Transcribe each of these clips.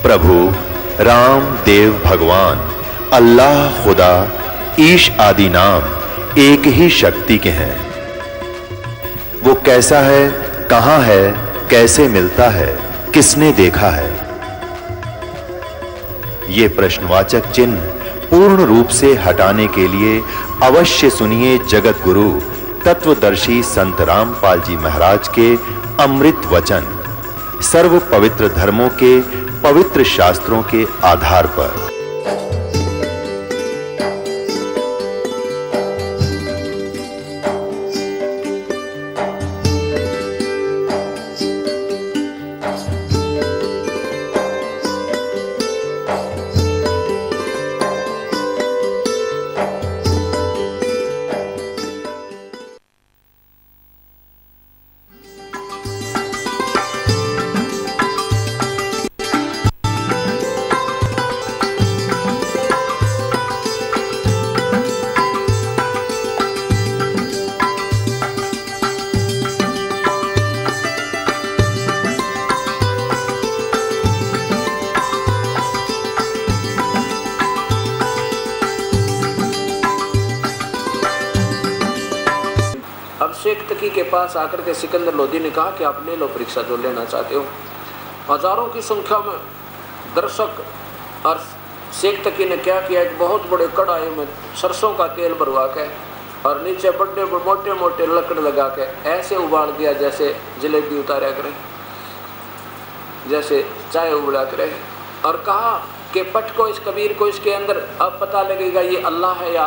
प्रभु राम देव भगवान अल्लाह खुदा ईश आदि नाम एक ही शक्ति के हैं। वो कैसा है, कहां है, कैसे मिलता है, किसने देखा है? ये प्रश्नवाचक चिन्ह पूर्ण रूप से हटाने के लिए अवश्य सुनिए जगत गुरु तत्वदर्शी संत रामपाल जी महाराज के अमृत वचन, सर्व पवित्र धर्मों के पवित्र शास्त्रों के आधार पर। शेख तकी के पास आकर के सिकंदर लोदी ने कहा कि आप ले लो परीक्षा जो लेना चाहते हो। हजारों की संख्या में दर्शक, और शेख तकी ने क्या किया, एक बहुत बड़े कढ़ाई में सरसों का तेल भरवा के और नीचे बड़े मोटे मोटे लकड़ लगा के ऐसे उबाल दिया जैसे जलेबी उतारा करें, जैसे चाय उबला करें, और कहा कि पट को, इस कबीर को इसके अंदर अब पता लगेगा ये अल्लाह है या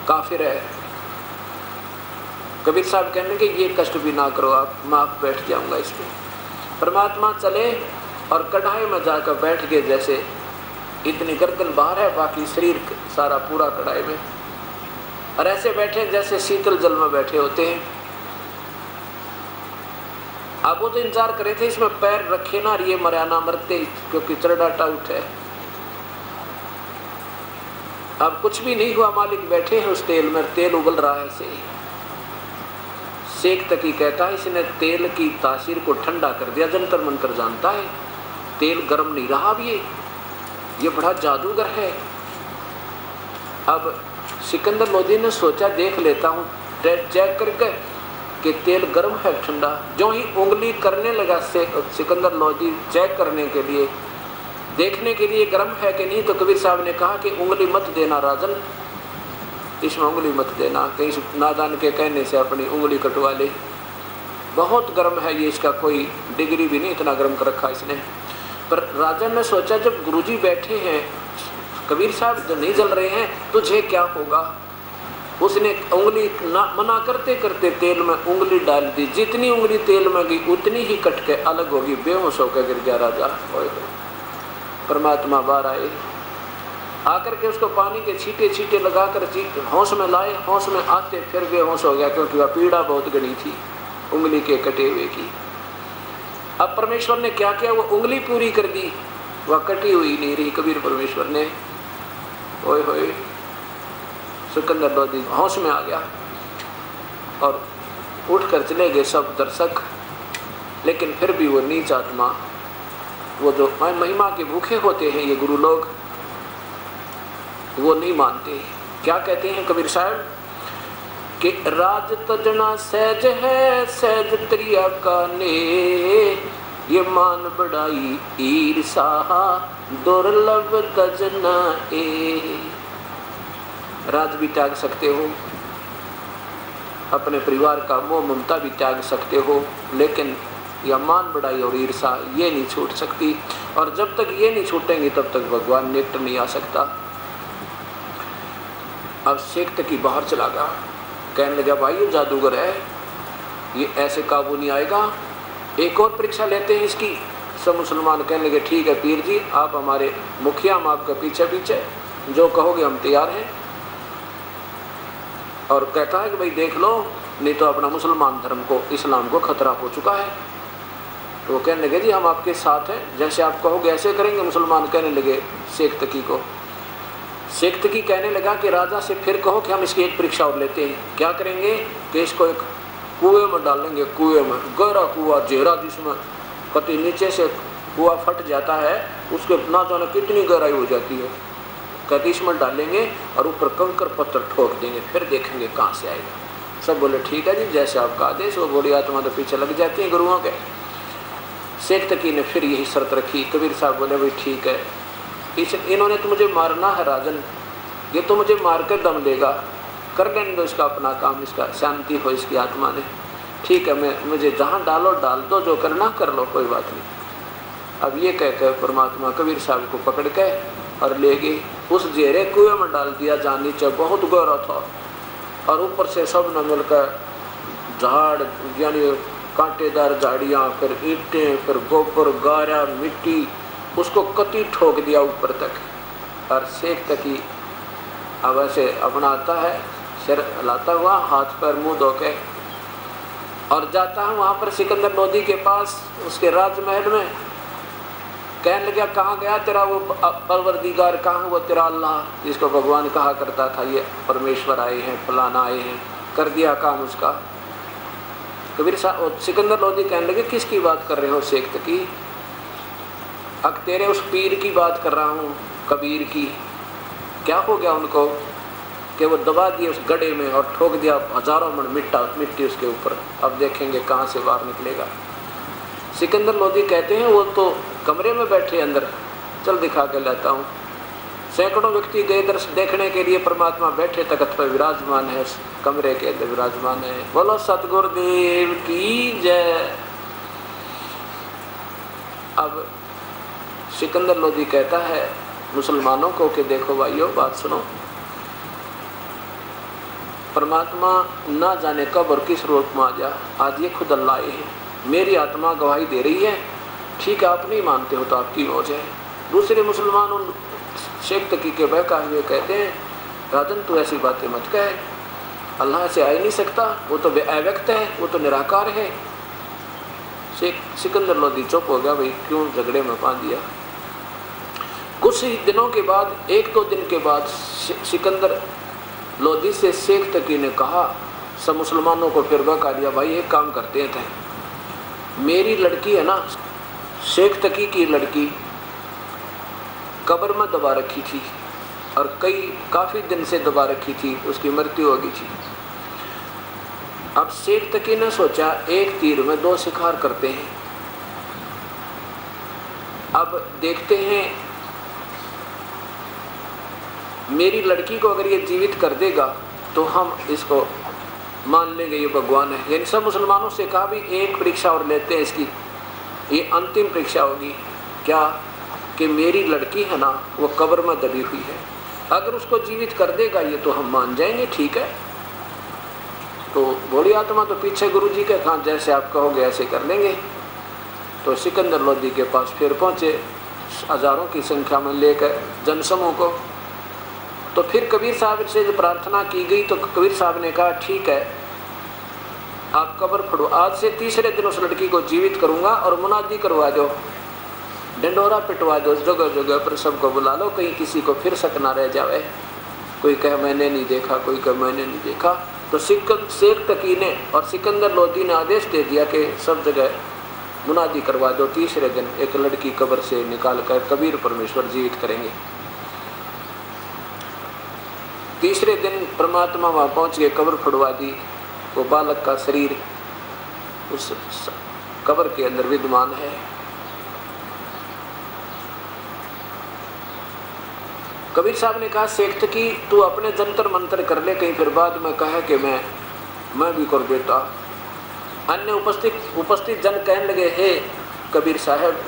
काफिर है। कबीर साहब कहने लगे ये कष्ट भी ना करो आप, मैं आप बैठ जाऊंगा इसमें। परमात्मा चले और कढ़ाई में जाकर बैठ गए, जैसे इतनी गर्दन बाहर है, बाकी शरीर सारा पूरा कढ़ाई में, और ऐसे बैठे जैसे शीतल जल में बैठे होते हैं। अब वो तो इंतजार करे थे इसमें पैर रखे ना, और ये मरा ना मरते, क्योंकि चरडाटा उठे। अब कुछ भी नहीं हुआ, मालिक बैठे हैं उस तेल में, तेल उबल रहा है ऐसे ही। शेख तकी कहता है इसने तेल की तासीर को ठंडा कर दिया, जंतर मंतर जानता है, तेल गर्म नहीं रहा अब ये बड़ा जादूगर है। अब सिकंदर लोदी ने सोचा देख लेता हूँ चेक करके कि तेल गर्म है ठंडा। जो ही उंगली करने लगा सिकंदर लोदी चेक करने के लिए, देखने के लिए गर्म है कि नहीं, तो कबीर साहब ने कहा कि उंगली मत देना राजन, इसमें उंगली मत देना, कहीं नादान के कहने से अपनी उंगली कटवा ले, बहुत गर्म है ये, इसका कोई डिग्री भी नहीं, इतना गर्म कर रखा इसने। पर राजन ने सोचा जब गुरुजी बैठे हैं, कबीर साहब जो नहीं जल रहे हैं, तुझे क्या होगा। उसने उंगली मना करते करते तेल में उंगली डाल दी, जितनी उंगली तेल में गई उतनी ही कट के अलग होगी, बेहोश होकर गिर गया राजा। परमात्मा बाहर आए, आकर के उसको पानी के छींटे छींटे लगाकर होश में लाए, होश में आते फिर बेहोश हो गया, क्योंकि वह पीड़ा बहुत गणी थी उंगली के कटे हुए की। अब परमेश्वर ने क्या किया, वो उंगली पूरी कर दी, वह कटी हुई नहीं रही। कबीर परमेश्वर ने ओए होए, सिकंदर लोदी होश में आ गया और उठ कर चले गए सब दर्शक। लेकिन फिर भी वो नीच आत्मा, वो जो महिमा के भूखे होते हैं ये गुरु लोग, वो नहीं मानते। क्या कहते हैं कबीर साहब कि राज तजना सहज है, सहज त्रिया का ने, ये मान बढ़ाई ईर्षा दुर्लभ तजना ए। राज भी त्याग सकते हो, अपने परिवार का मोह ममता भी त्याग सकते हो, लेकिन यह मान बढ़ाई और ईर्षा ये नहीं छूट सकती। और जब तक ये नहीं छूटेंगी तब तक भगवान निकट नहीं आ सकता। अब शेख तकी बाहर चला गया, कहने लगा भाई ये जादूगर है, ये ऐसे काबू नहीं आएगा, एक और परीक्षा लेते हैं इसकी। सब मुसलमान कहने लगे ठीक है पीर जी, आप हमारे मुखिया, हम आपके पीछे पीछे, जो कहोगे हम तैयार हैं। और कहता है कि भाई देख लो, नहीं तो अपना मुसलमान धर्म को, इस्लाम को खतरा हो चुका है। तो वो कहने लगे जी हम आपके साथ हैं, जैसे आप कहोगे ऐसे करेंगे। मुसलमान कहने लगे शेख तकी को, शेख तकी कहने लगा कि राजा से फिर कहो कि हम इसकी एक परीक्षा और लेते हैं। क्या करेंगे कि इसको एक कुएं में डालेंगे, कुएं में, गहरा कुआं, जेहरा, जिसमें कति नीचे से कुआं फट जाता है, उसके ना जाने कितनी गहराई हो जाती है, कहते इसमें डालेंगे और ऊपर कंकर पत्थर ठोक देंगे, फिर देखेंगे कहाँ से आएगा। सब बोले ठीक है जी, जैसे आपका आदेश। वो बूढ़ी आत्मा तो पीछे लग जाती है गुरुओं के। शेख तकी ने फिर यही शर्त रखी। कबीर साहब बोले भाई ठीक है, पीछे इन्होंने तो मुझे मारना है राजन, ये तो मुझे मार कर दम देगा, कर लेने दो इसका अपना काम, इसका शांति हो इसकी आत्मा ने। ठीक है, मैं मुझे जहाँ डालो डाल दो, जो करना कर लो, कोई बात नहीं। अब ये कहकर परमात्मा कबीर साहब को पकड़ के और ले गई, उस जेरे कुएं में डाल दिया जहाँ नीचे बहुत गहरा था, और ऊपर से सब ने मिलकर झाड़ यानी कांटेदार झाड़ियाँ, फिर ईंटें, फिर गोबर, गारा, मिट्टी, उसको कती ठोक दिया ऊपर तक। और शेख तकी अब ऐसे अपना आता है, सिर हिलाता हुआ, हाथ पैर मुंह धो के, और जाता है वहाँ पर सिकंदर लोधी के पास, उसके राजमहल में। कहने लगा कहाँ गया तेरा वो परवरदिगार, कहाँ वो तेरा अल्लाह जिसको भगवान कहा करता था, ये परमेश्वर आए हैं, फलाना आए हैं, कर दिया काम उसका। कबीर साहब सिकंदर लोधी कहने लगे किसकी बात कर रहे हो शेख तकी? अब तेरे उस पीर की बात कर रहा हूँ, कबीर की। क्या हो गया उनको कि वो दबा दिए उस गड्ढे में और ठोक दिया हजारों मन मिट्टी उसके ऊपर। अब देखेंगे कहाँ से बाहर निकलेगा। सिकंदर लोधी कहते हैं वो तो कमरे में बैठे अंदर, चल दिखा के लाता हूँ। सैकड़ों व्यक्ति गए दर्शन देखने के लिए, परमात्मा बैठे तख्त पर विराजमान है, उस कमरे के अंदर विराजमान है। बोलो सतगुरुदेव की जय। अब सिकंदर लोधी कहता है मुसलमानों को कि देखो भाइयों, बात सुनो, परमात्मा ना जाने कब और किस रूप में आ जा, आज ये खुद अल्लाह आए हैं, मेरी आत्मा गवाही दे रही है। ठीक है, आप नहीं मानते हो तो आपकी मौज है। दूसरे मुसलमान उन शेख तकी के बहकाए हुए कहते हैं राजन तू ऐसी बातें मत कह, अल्लाह से आ ही नहीं सकता, वो तो अव्यक्त है, वो तो निराकार है। सिकंदर लोधी चुप हो गया, भाई क्यों झगड़े में पा दिया। कुछ ही दिनों के बाद, एक दो दिन के बाद, सिकंदर लोधी से शेख तकी ने कहा, सब मुसलमानों को फिर बहका दिया, भाई एक काम करते थे, मेरी लड़की है ना, शेख तकी की लड़की कब्र में दबा रखी थी और काफ़ी दिन से दबा रखी थी, उसकी मृत्यु हो गई थी। अब शेख तकी ने सोचा एक तीर में दो शिकार करते हैं। अब देखते हैं मेरी लड़की को अगर ये जीवित कर देगा तो हम इसको मान लेंगे ये भगवान है। यानी सब मुसलमानों से कहा भी एक परीक्षा और लेते हैं इसकी, ये अंतिम परीक्षा होगी। क्या कि मेरी लड़की है ना, वो कब्र में दबी हुई है, अगर उसको जीवित कर देगा ये तो हम मान जाएंगे, ठीक है। तो बूढ़ी आत्मा तो पीछे गुरुजी के कहा जैसे आप कहोगे ऐसे कर लेंगे। तो सिकंदर लोधी के पास फिर पहुँचे, हजारों की संख्या में लेकर जनसमूह को। तो फिर कबीर साहब से जब प्रार्थना की गई तो कबीर साहब ने कहा ठीक है, आप कब्र फड़ो, आज से तीसरे दिन उस लड़की को जीवित करूंगा और मुनादी करवा दो, डंडोरा पिटवा दो, जगह जगह पर सबको बुला लो, कहीं किसी को फिर शक ना रह जाए, कोई कहे मैंने नहीं देखा, कोई कहे मैंने नहीं देखा। तो शेख तकी ने और सिकंदर लोधी ने आदेश दे दिया कि सब जगह मुनादी करवा दो, तीसरे दिन एक लड़की कब्र से निकाल कर कबीर परमेश्वर जीवित करेंगे। तीसरे दिन परमात्मा वहाँ पहुँच गए, कब्र फुड़वा दी, वो बालक का शरीर उस कब्र के अंदर विद्यमान है। कबीर साहब ने कहा शेख तकी तू अपने जंतर मंतर कर ले, कहीं फिर बाद में कहे कि मैं भी कर देता। अन्य उपस्थित जन कहने लगे हे कबीर साहब,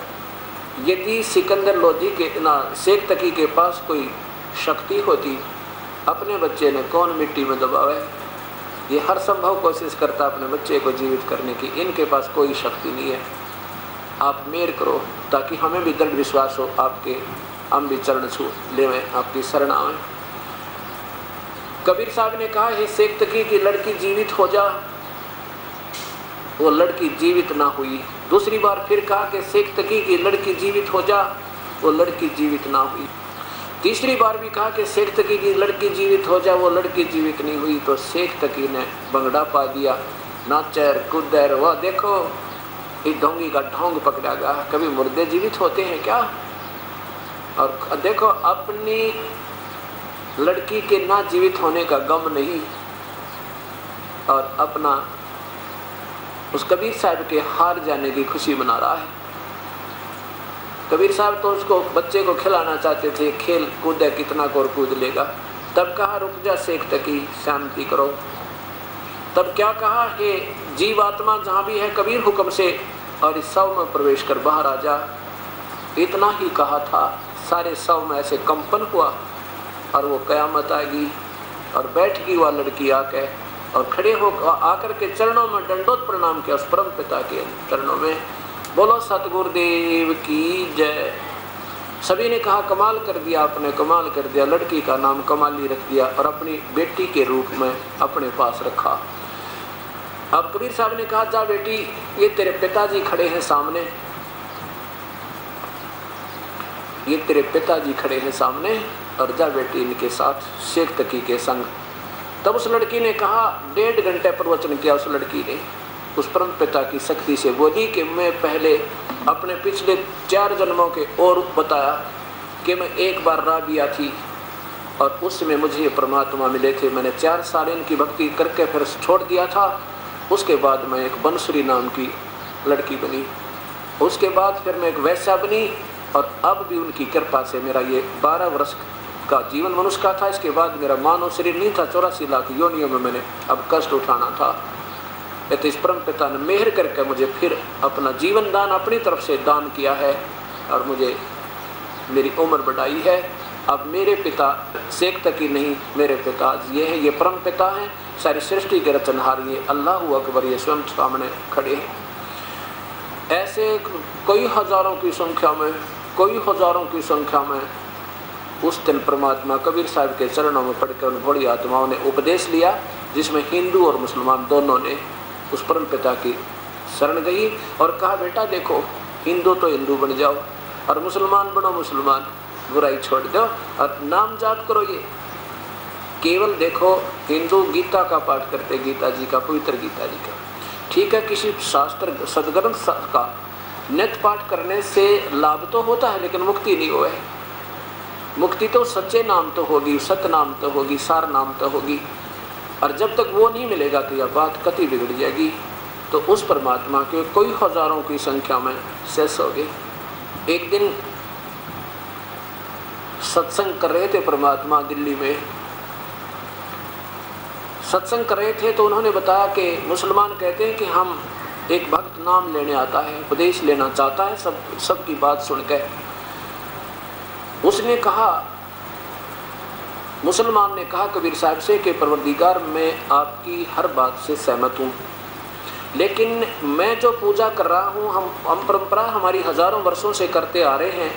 यदि सिकंदर लोधी के ना शेख तकी के पास कोई शक्ति होती, अपने बच्चे ने कौन मिट्टी में दबावे, ये हर संभव कोशिश करता अपने बच्चे को जीवित करने की, इनके पास कोई शक्ति नहीं है। आप मेहर करो ताकि हमें भी दृढ़ विश्वास हो आपके, हम भी चरण छू लेवें, आपकी शरण आवें। कबीर साहब ने कहा हे शेख तकी की लड़की जीवित हो जा, वो लड़की जीवित ना हुई। दूसरी बार फिर कहा कि शेख तकी की लड़की जीवित हो जा, वो लड़की जीवित ना हुई। तीसरी बार भी कहा कि शेख तकी की लड़की जीवित हो जा, वो लड़की जीवित नहीं हुई। तो शेख तकी ने बंगड़ा पा दिया, नाचर कूदर, वह देखो एक ढोंगी का ढोंग पकड़ा गया, कभी मुर्दे जीवित होते हैं क्या? और देखो अपनी लड़की के ना जीवित होने का गम नहीं, और अपना उस कबीर साहब के हार जाने की खुशी मना रहा है। कबीर साहब तो उसको बच्चे को खिलाना चाहते थे, खेल कूद है कितना को कूद लेगा। तब कहा रुक जा शेख तकी, शांति करो। तब क्या कहा, हे जीवात्मा जहाँ भी है कबीर हुक्म से और इस शव में प्रवेश कर बाहर आ जा। इतना ही कहा था, सारे शव में ऐसे कंपन हुआ और वो कयामत आएगी। और बैठ गई वह लड़की आकर और खड़े हो आकर के चरणों में दंडोत प्रणाम किया, उस परम पिता के चरणों में। बोलो सतगुरुदेव की जय। सभी ने कहा कमाल कर दिया आपने, कमाल कर दिया। लड़की का नाम कमाली रख दिया और अपनी बेटी के रूप में अपने पास रखा। अब कबीर साहब ने कहा जा बेटी, ये तेरे पिताजी खड़े हैं सामने, ये तेरे पिताजी खड़े हैं सामने, और जा बेटी इनके साथ शेख तकी के संग। तब उस लड़की ने कहा, 1.5 घंटे प्रवचन किया उस लड़की ने, उस परम पिता की शक्ति से बोली कि मैं पहले अपने पिछले 4 जन्मों के और बताया कि मैं एक बार राबिया थी और उसमें मुझे ये परमात्मा मिले थे। मैंने 4 साल इनकी भक्ति करके फिर छोड़ दिया था। उसके बाद मैं एक बंसुरी नाम की लड़की बनी, उसके बाद फिर मैं एक वैश्या बनी, और अब भी उनकी कृपा से मेरा ये 12 वर्ष का जीवन मनुष्य का था। इसके बाद मेरा मानव शरीर नहीं था, 84 लाख योनियों में मैंने अब कष्ट उठाना था। तो इस परम पिता ने मेहर करके मुझे फिर अपना जीवन दान अपनी तरफ से दान किया है और मुझे मेरी उम्र बढ़ाई है। अब मेरे पिता शेख तकी नहीं, मेरे पिता ये हैं, ये परम पिता हैं, सारी सृष्टि के रचनहार, ये अल्लाह अकबर, ये स्वयं सामने खड़े हैं। ऐसे कई हजारों की संख्या में, कई हजारों की संख्या में उस दिन परमात्मा कबीर साहब के चरणों में पढ़कर उन बड़ी आत्माओं ने उपदेश लिया, जिसमें हिंदू और मुसलमान दोनों ने उस परम पिता की शरण गई और कहा बेटा देखो, हिंदू तो हिंदू बन जाओ और मुसलमान बनो मुसलमान, बुराई छोड़ दो और नाम जाप करो। ये केवल देखो, हिंदू गीता का पाठ करते, गीता जी का, पवित्र गीता जी का, ठीक है, किसी शास्त्र सदग्रंथ का नित्य पाठ करने से लाभ तो होता है, लेकिन मुक्ति नहीं हुआ है। मुक्ति तो सच्चे नाम तो होगी, सत्य नाम तो होगी, सार नाम तो होगी, और जब तक वो नहीं मिलेगा तो यह बात कति बिगड़ जाएगी। तो उस परमात्मा के कोई हजारों की संख्या में शेष हो गए। एक दिन सत्संग कर रहे थे परमात्मा दिल्ली में, सत्संग कर रहे थे, तो उन्होंने बताया कि मुसलमान कहते हैं कि हम एक भक्त नाम लेने आता है, उपदेश लेना चाहता है, सबकी बात सुनकर। उसने कहा, मुसलमान ने कहा कबीर साहब से कि परवरदिगार मैं आपकी हर बात से सहमत हूँ, लेकिन मैं जो पूजा कर रहा हूँ हम परंपरा हमारी हजारों वर्षों से करते आ रहे हैं,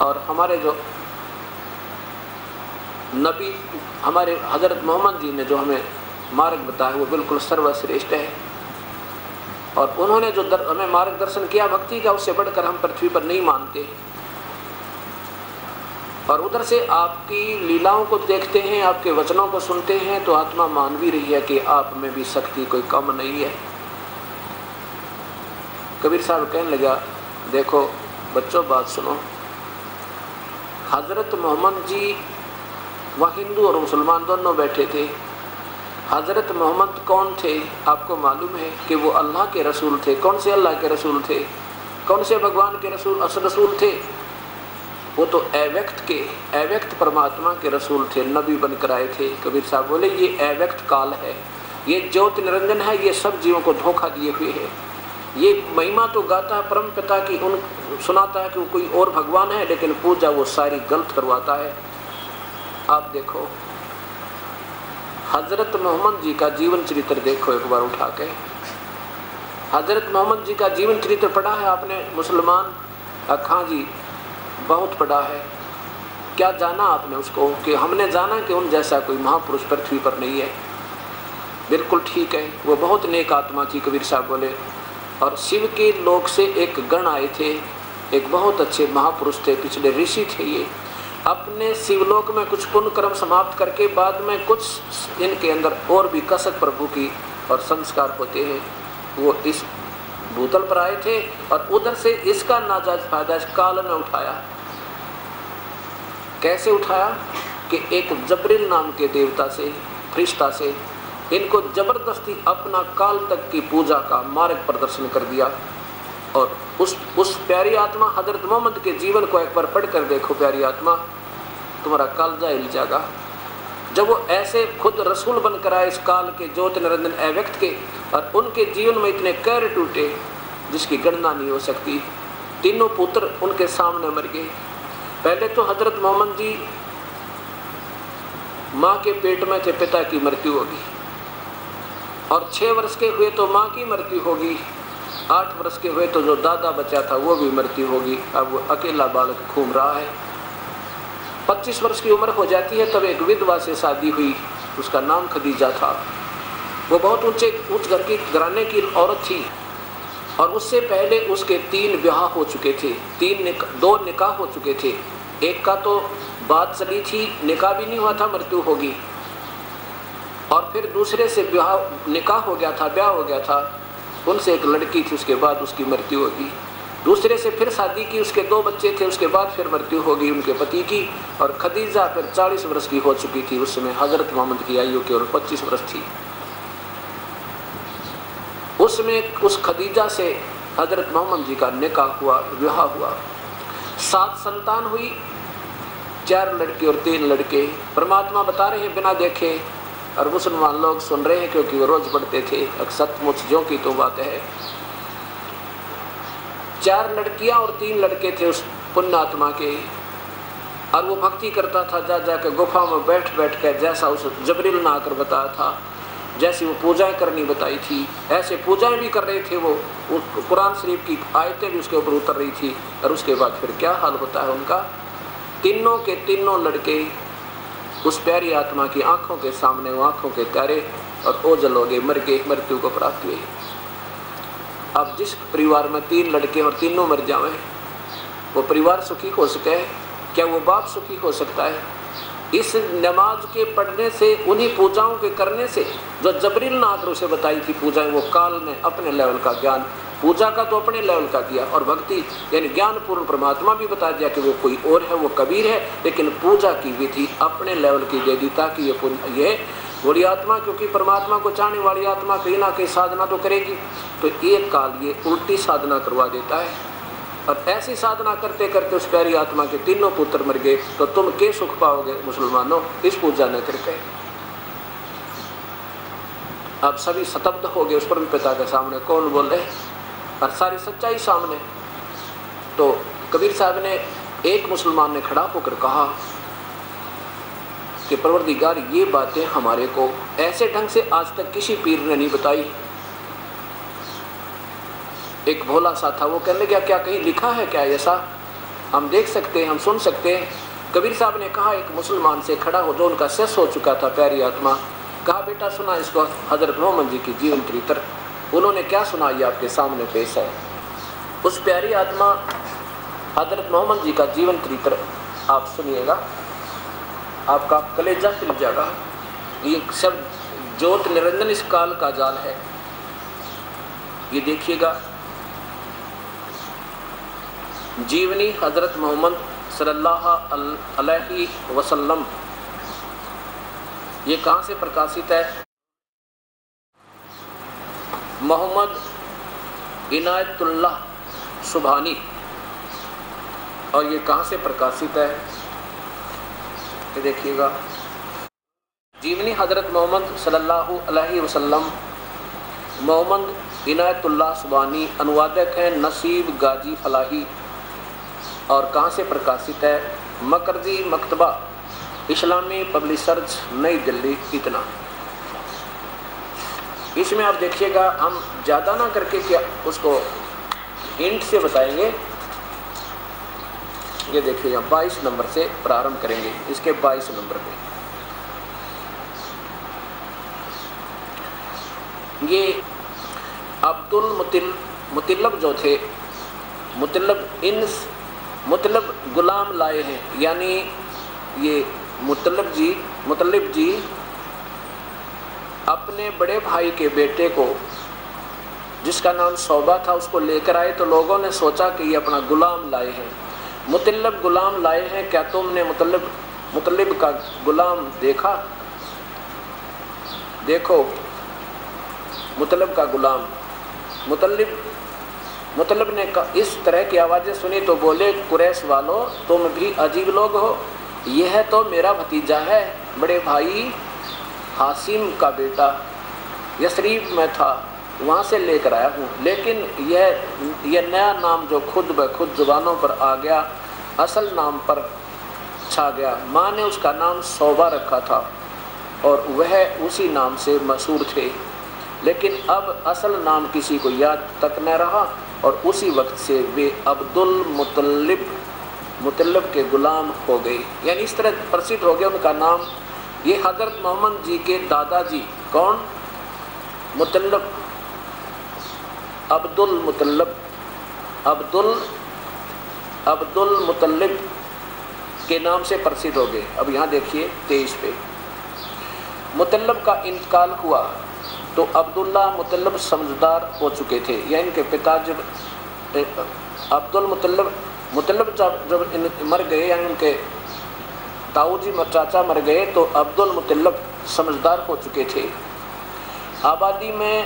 और हमारे जो नबी हमारे हजरत मोहम्मद जी ने जो हमें मार्ग बताया वो बिल्कुल सर्वश्रेष्ठ है, और उन्होंने जो हमें मार्गदर्शन किया भक्ति का, उससे बढ़कर हम पृथ्वी पर नहीं मानते। और उधर से आपकी लीलाओं को देखते हैं, आपके वचनों को सुनते हैं, तो आत्मा मान भी रही है कि आप में भी शक्ति कोई कम नहीं है। कबीर साहब कहने लगा, देखो बच्चों बात सुनो, हजरत मोहम्मद जी वह हिंदू और मुसलमान दोनों बैठे थे। हजरत मोहम्मद कौन थे आपको मालूम है कि वो अल्लाह के रसूल थे। कौन से अल्लाह के रसूल थे, कौन से भगवान के रसूल थे? वो तो अव्यक्त परमात्मा के रसूल थे, नबी बनकर आए थे। कबीर साहब बोले ये अव्यक्त काल है, ये ज्योति निरंजन है, ये सब जीवों को धोखा दिए हुए है। ये महिमा तो गाता है परम पिता की, उन सुनाता है कि वो कोई और भगवान है, लेकिन पूजा वो सारी गलत करवाता है। आप देखो हजरत मोहम्मद जी का जीवन चरित्र देखो एक बार उठा के। हजरत मोहम्मद जी का जीवन चरित्र पढ़ा है आपने मुसलमान? हाँ जी, बहुत पढ़ा है। क्या जाना आपने उसको? कि हमने जाना कि उन जैसा कोई महापुरुष पृथ्वी पर नहीं है। बिल्कुल ठीक है, वो बहुत नेक आत्मा थी, कबीर साहब बोले। और शिव के लोक से एक गण आए थे, एक बहुत अच्छे महापुरुष थे, पिछले ऋषि थे। ये अपने शिवलोक में कुछ पुण्य कर्म समाप्त करके बाद में कुछ इनके अंदर और भी कसक प्रभु की और संस्कार होते हैं, वो इस भूतल पर आए थे और उधर से इसका नाजायज फायदा इस काल ने उठाया। कैसे उठाया कि एक जबरील नाम के देवता से, फरिश्ता से इनको जबरदस्ती अपना काल तक की पूजा का मार्ग प्रदर्शन कर दिया। और उस प्यारी आत्मा हजरत मोहम्मद के जीवन को एक बार पढ़ कर देखो प्यारी आत्मा, तुम्हारा कालजा हिल जाएगा। जब वो ऐसे खुद रसूल बनकर आए इस काल के ज्योति निरंजन अव्यक्त के, और उनके जीवन में इतने कहर टूटे जिसकी गणना नहीं हो सकती। तीनों पुत्र उनके सामने मर गए। पहले तो हजरत मोहम्मद जी माँ के पेट में थे, पिता की मृत्यु होगी, और 6 वर्ष के हुए तो माँ की मृत्यु होगी, 8 वर्ष के हुए तो जो दादा बचा था वो भी मृत्यु होगी। अब वो अकेला बालक घूम रहा है। 25 वर्ष की उम्र हो जाती है तब एक विधवा से शादी हुई, उसका नाम खदीजा था। वो बहुत उच्च घर की घराने की औरत थी, और उससे पहले उसके 3 ब्याह हो चुके थे, 2 निकाह हो चुके थे। एक का तो बात चली थी, निकाह भी नहीं हुआ था, मृत्यु होगी, और फिर दूसरे से निकाह हो गया था, ब्याह हो गया था, उनसे एक लड़की थी, उसके बाद उसकी मृत्यु होगी। दूसरे से फिर शादी की, उसके 2 बच्चे थे, उसके बाद फिर मृत्यु होगी उनके पति की। और खदीजा फिर 40 वर्ष की हो चुकी थी, उस समय हजरत मोहम्मद की आयु केवल 25 वर्ष थी। उसमें उस खदीजा से हजरत मोहम्मद जी का निकाह हुआ, विवाह हुआ, 7 संतान हुई, 4 लड़के और 3 लड़के। परमात्मा बता रहे हैं बिना देखे, और मुसलमान लोग सुन रहे हैं क्योंकि वो रोज पढ़ते थे। सचमुच जो की तो बात है। 4 लड़कियां और 3 लड़के थे उस पुण्यात्मा के, और वो भक्ति करता था जा जाकर गुफा में बैठ बैठ कर, जैसा उस जबरील ने आकर बताया था, जैसी वो पूजाएं करनी बताई थी, ऐसे पूजाएं भी कर रहे थे वो। कुरान शरीफ की आयतें भी उसके ऊपर उतर रही थी। और उसके बाद फिर क्या हाल होता है उनका, तीनों के तीनों लड़के उस प्यारी आत्मा की आंखों के सामने, वो आंखों के तारे और ओझल हो गए, मर गए, मृत्यु को प्राप्त हुए। अब जिस परिवार में 3 लड़के और तीनों मर जावे, वो परिवार सुखी हो सके? क्या वो बाप सुखी हो सकता है? इस नमाज के पढ़ने से, उन्हीं पूजाओं के करने से जो जबरील ने आकर उसे बताई थी पूजाएं, वो काल ने अपने लेवल का ज्ञान, पूजा का तो अपने लेवल का दिया, और भक्ति यानी ज्ञान पूर्ण परमात्मा भी बता दिया कि वो कोई और है, वो कबीर है, लेकिन पूजा की विधि अपने लेवल की दे दी, ताकि ये बड़ी आत्मा, क्योंकि परमात्मा को चाहने वाली आत्मा कहीं ना कहीं साधना तो करेगी, तो एक काल ये उल्टी साधना करवा देता है। और ऐसी साधना करते करते उस प्यारी आत्मा के तीनों पुत्र मर गए। तो तुम के सुख पाओगे मुसलमानों इस पूजा न करके? अब सभी स्तब्ध हो गए उस परम पिता के सामने, कौन बोले, और सारी सच्चाई सामने। तो कबीर साहब ने, एक मुसलमान ने खड़ा होकर कहा कि परवरदिगार, ये बातें हमारे को ऐसे ढंग से आज तक किसी पीर ने नहीं बताई। एक भोला सा था, वो कहने लगा, क्या कहीं लिखा है क्या ऐसा? हम देख सकते हैं, हम सुन सकते हैं। कबीर साहब ने कहा, एक मुसलमान से खड़ा हो, जो उनका शेष हो चुका था, प्यारी आत्मा, कहा, बेटा सुना इसको हजरत मोहम्मद जी की जीवन चरित्र। उन्होंने क्या सुनाई आपके सामने पेश है। उस प्यारी आत्मा हजरत मोहम्मद जी का जीवन चरित्र आप सुनिएगा, आपका कलेजा खिल जाएगा। ये सब ज्योत निरंजन इस काल का जाल है। ये देखिएगा, जीवनी हजरत मोहम्मद सल्लल्लाहु अलैहि वसल्लम, ये कहाँ से प्रकाशित है? मोहम्मद इनायतुल्लाह सुभानी। और ये कहाँ से प्रकाशित है? ये देखिएगा, जीवनी हजरत मोहम्मद सल्लल्लाहु अलैहि वसल्लम, मोहम्मद इनायतुल्लाह सुभानी, अनुवादक हैं नसीब गाजी फलाही। और कहाँ से प्रकाशित है? मकरजी मकतबा, इस्लामी पब्लिशर्स, नई दिल्ली। इतना इसमें आप देखिएगा, हम ज़्यादा ना करके क्या उसको हिंट से बताएंगे। ये देखिएगा, 22 नंबर से प्रारंभ करेंगे, इसके 22 नंबर पे ये अब्दुल मुतल्लब जो थे, मुतल्लब गुलाम लाए हैं, यानी ये मुतल्लिब जी अपने बड़े भाई के बेटे को جس کا نام صوبہ تھا اس کو لے کر آئے تو لوگوں نے سوچا کہ یہ اپنا غلام لائے ہیں، مطلب غلام لائے ہیں، کیا تم نے مطلب کا غلام دیکھا؟ دیکھو مطلب کا غلام، مطلب نے اس طرح کی آوازیں سنی تو بولے قریش والو تم بھی عجیب لوگ ہو، یہ ہے تو میرا بھتیجا ہے، بڑے بھائی حاسم کا بیٹا، یثریب میں تھا وہاں سے لے کر آیا ہوں، لیکن یہ نیا نام جو خود بخود زبانوں پر آ گیا اصل نام پر چھا گیا۔ ماں نے اس کا نام صوبہ رکھا تھا اور وہ اسی نام سے مشہور تھے، لیکن اب اصل نام کسی کو یاد تک نہ رہا اور اسی وقت سے وہ مطلب کے غلام ہو گئے، یعنی اس طرح پرسدھ ہو گیا ان کا نام۔ یہ حضرت محمد جی کے دادا جی کون؟ مطلب، عبد المطلب کے نام سے پرسدھ ہو گئے۔ اب یہاں دیکھیے 23 پہ، مطلب کا انتقال ہوا تو عبداللہ مطلب سمجھدار ہو چکے تھے، یعنی ان کے پتا جب عبد المطلب جب مر گئے، یعنی ان کے تاؤ جی چاچا مر گئے تو عبد المطلب سمجھدار ہو چکے تھے۔ آبادی میں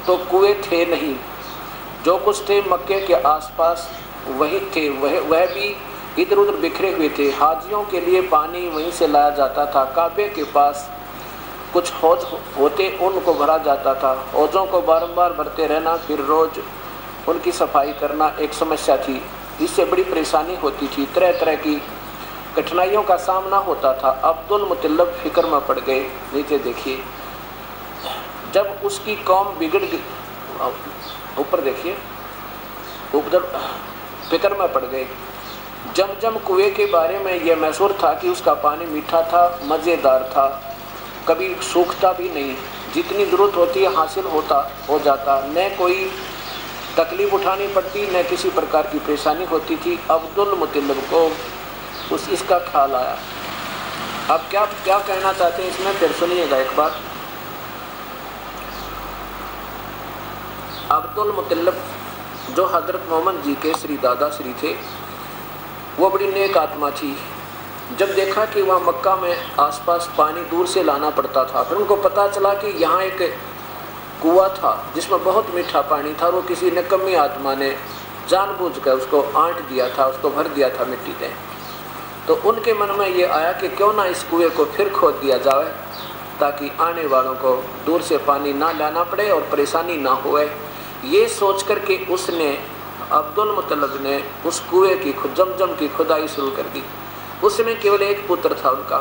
تو کنویں تھے نہیں، جو کچھ تھے مکے کے آس پاس وہی تھے، وہ بھی ادھر ادھر بکھرے ہوئے تھے۔ حاجیوں کے لیے پانی وہیں سے لایا جاتا تھا، کعبے کے پاس کچھ حوض ہوتے ان کو بھرا جاتا تھا، حوضوں کو بارمبار بھرتے رہنا، پھر روز ان کی صفائی کرنا ایک سمسیا تھی، جس سے بڑی پریشانی ہوتی تھی، طرح طرح کی کٹھنائیوں کا سامنا ہوتا تھا۔ عبد المطلب فکر میں پڑ گئے، نیچے دیکھیے، جب اس کی قوم بگڑ گئی، اوپر دیکھیے، اوپر فکر میں پڑ گئے۔ جم کنویں کے بارے میں یہ محسور تھا کہ اس کا پانی میٹھا تھا، مزیدار تھا، کبھی سوکھتا بھی نہیں، جتنی ضرورت ہوتی ہے حاصل ہو جاتا، نہ کوئی تکلیف اٹھانی پڑتی، نہ کسی پرکار کی پریشانی ہوتی تھی۔ عبد المطلب کو اس کا خیال آیا۔ اب کیا کہنا چاہتے ہیں اس میں، پھر سنیے گا ایک بار۔ عبد المطلب جو حضرت محمد جی کے دادا شری تھے، وہ بڑی نیک آتما تھی۔ جب دیکھا کہ وہاں مکہ میں آس پاس پانی دور سے لانا پڑتا تھا، پھر ان کو پتہ چلا کہ یہاں ایک کنواں تھا جس میں بہت میٹھا پانی تھا، اور وہ کسی نکمی آتما نے جان بوجھ کر اس کو آنٹ دیا تھا، اس کو بھر دیا تھا مٹی سے۔ تو ان کے من میں یہ آیا کہ کیوں نہ اس کنویں کو پھر کھود دیا جائے تاکہ آنے والوں کو دور سے پانی نہ لانا پڑے اور پریشانی نہ ہوئے۔ یہ سوچ کر کہ اس نے عبد المطلب نے اس کنویں کی زمزم کی کھدائی شروع کر دی۔ اس میں کیول ایک پتر تھا ان کا،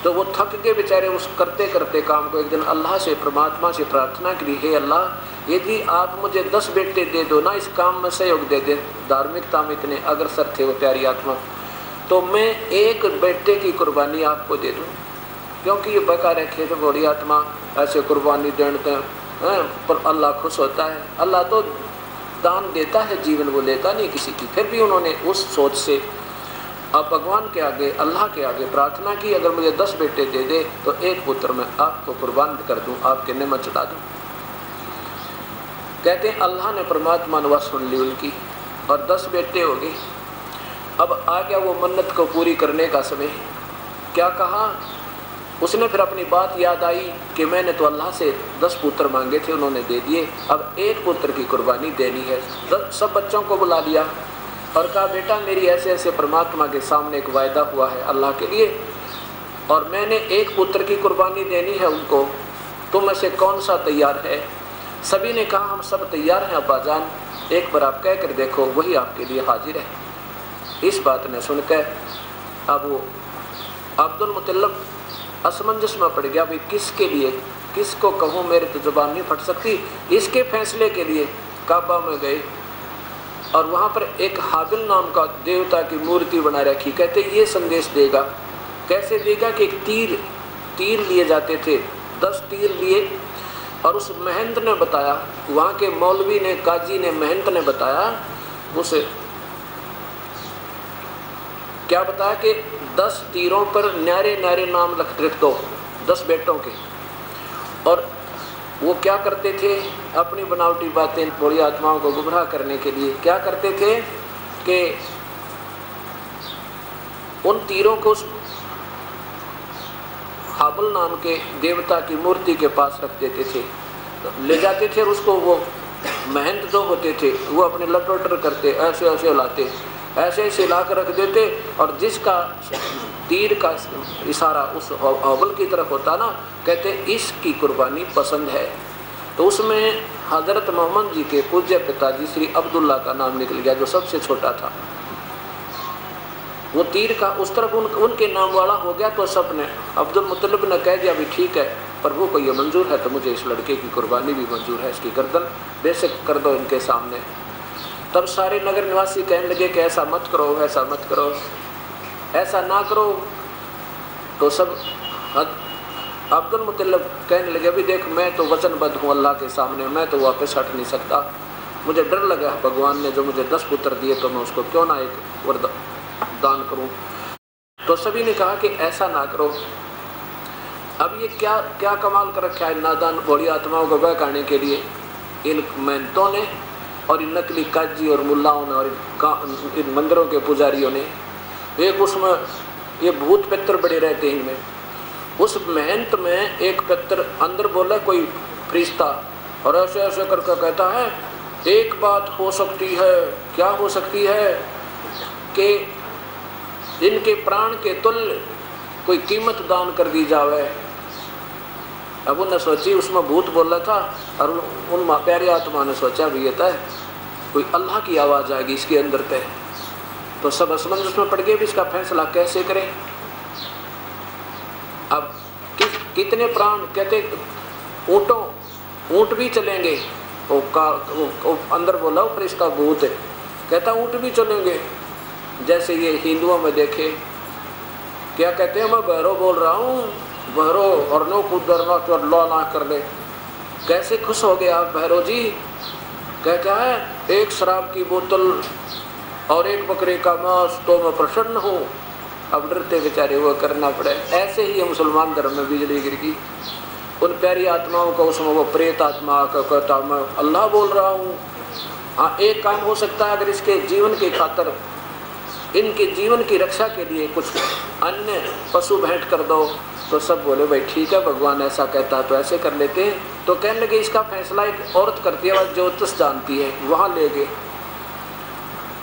تو وہ تھک کے بیچارے اس کرتے کام کو ایک دن اللہ سے، پرماتما سے پرارتھنا کی، ہے اللہ یدی آپ مجھے 10 بیٹے دے دو نا، اس کام میں سہیوگ دے دے، دھارمکتا میں اتنے اگرسر تھے وہ پیاری آتما، تو میں ایک بیٹے کی قربانی آپ کو دے دوں، کیونکہ یہ بکا رکھے تو بڑی آتما ایسے قربانی دیتے ہیں پر اللہ خوش ہوتا ہے، اللہ تو دان دیتا ہے جیون، وہ لیتا نہیں کسی کی۔ پھر بھی انہوں نے اس سوچ سے اب بھگوان کے آگے، اللہ کے آگے پرارتھنا کی، اگر مجھے 10 بیٹے دے دے تو ایک پتر میں آپ کو قربان کر دوں، آپ کے نعمت چڑھا دوں۔ کہتے ہیں اللہ نے پرماتما نے سن لی ان کی، اور 10 بیٹے ہو گئے۔ اب آ گیا وہ منت کو پوری کرنے کا سمے۔ کیا کہا اس نے؟ پھر اپنی بات یاد آئی کہ میں نے تو اللہ سے 10 پتر مانگے تھے، انہوں نے دے دیے، اب ایک پتر کی قربانی دینی ہے۔ سب بچوں کو بلا لیا اور کہا بیٹا میری ایسے ایسے پرماتما کے سامنے ایک وعدہ ہوا ہے اللہ کے لیے، اور میں نے ایک پتر کی قربانی دینی ہے ان کو، تم میں سے کون سا تیار ہے؟ سبھی نے کہا ہم سب تیار ہیں ابا جان، ایک بار آپ کہہ کر دیکھو، وہی آپ کے لیے حاضر ہے۔ اس بات نے سن کر اب وہ عبد المطلب اسمنجس میں پڑ گیا، بھائی کس کے لیے، کس کو کہوں، میرے تو زبان نہیں پھٹ سکتی۔ اس کے فیصلے کے لیے کعبہ میں گئے اور وہاں پر ایک حابل نام کا دیوتا کی مورتی بنا رکھی۔ کہتے یہ سندیش دے گا، کیسے دے گا کہ ایک تیر لیے جاتے تھے، 10 تیر لیے، اور اس مہنت نے بتایا، وہاں کے مولوی نے، قاضی نے، مہنت نے بتایا اسے، کیا بتایا کہ 10 تیروں پر نیارے نیارے نام لکھ دو 10 بیٹوں کے، اور وہ کیا کرتے تھے اپنی بناوٹی باتیں بڑی آتماؤں کو گمراہ کرنے کے لیے کیا کرتے تھے کہ ان تیروں کو اس حابل نام کے دیوتا کی مورتی کے پاس رکھ دیتے تھے، لے جاتے تھے اور اس کو وہ مہنت جو ہوتے تھے وہ اپنے لٹوٹر کرتے، ایسے ایسے ہلاتے، ایسے ایسے لا کر رکھ دیتے، اور جس کا تیر کا اشارہ اس حابل کی طرف ہوتا نا، کہتے اس کی قربانی پسند ہے۔ تو اس میں حضرت محمد جی کے پوجیہ پتا جی سری عبداللہ کا نام نکل گیا جو سب سے چھوٹا تھا۔ وہ تیر کا اس طرف ان کے نام والا ہو گیا، تو سب نے عبد المطلب نے کہہ دیا بھی ٹھیک ہے، پربھو کو یہ منظور ہے تو مجھے اس لڑکے کی قربانی بھی منظور ہے، اس کی گردن بے شک کر دو ان کے سامنے۔ تب سارے نگر نواسی کہنے لگے کہ ایسا مت کرو، ایسا مت کرو، ایسا نہ کرو۔ تو سب عبد المطلب کہنے لگے بھی دیکھ میں تو وچن بدھ ہوں اللہ کے سامنے، میں تو واپس ہٹ نہیں سکتا، مجھے ڈر لگا بھگوان نے جو مجھے 10 پتر دیے تو میں اس کو کیوں نہ ایک دان کروں۔ تو سبھی نے کہا کہ ایسا نہ کرو۔ اب یہ کیا کمال کر رکھا ہے نادان بوڑھی آتماؤں کو بہکانے کے لیے ان محنتوں نے اور ان نقلی کاجی اور ملاؤں نے اور ان مندروں کے پجاریوں نے۔ ایک اس میں یہ بھوت پتر بڑے رہتے ہیں ان میں، اس محنت میں ایک پتر اندر بولا کوئی فرشتہ اور ایسے ایسے کر کے کہتا ہے ایک بات ہو سکتی ہے، کیا ہو سکتی ہے کہ ان کے پران کے تل کوئی قیمت دان کر دی جاوے۔ اب انہوں نے سوچی اس میں بھوت بول رہا تھا، اور ان پیاری آتما نے سوچا بھی یہ ہے کوئی اللہ کی آواز آئے گی اس کے اندر تے، تو سب اسمنجس میں پڑ گئے بھی اس کا فیصلہ کیسے کریں۔ اب کتنے پران کہتے اونٹ بھی چلیں گے، وہ اندر بولا وہ فرشتہ بھوت ہے کہتا اونٹ بھی چلیں گے۔ جیسے یہ ہندوؤں میں دیکھے کیا کہتے ہیں میں بہرو بول رہا ہوں، بہرو اور نو کو درنا تو اللہ نہ کر لے، کیسے خوش ہو گئے آپ بہرو جی، کہتا ہے ایک شراب کی بوتل اور ایک بکرے کا ماس تو میں پرسن ہوں۔ اب ڈرتے بیچارے وہ کرنا پڑے۔ ایسے ہی مسلمان دھرم میں بجلی گر گئی، ان پیاری آتماؤں کو اس میں وہ پریت آتما کا کہتا میں اللہ بول رہا ہوں۔ ہاں ایک کام ہو سکتا ہے اگر اس کے جیون کی خاطر ان کے جیون کی رکشا کے لیے کچھ انیہ پشو بھیٹ کر دو، تو سب بولے بھائی ٹھیک ہے بھگوان ایسا کہتا ہے تو ایسے کر لیتے ہیں۔ تو کہنے لگے اس کا فیصلہ ایک عورت کرتی ہے جو جوتش جانتی ہے، وہاں لے گئے،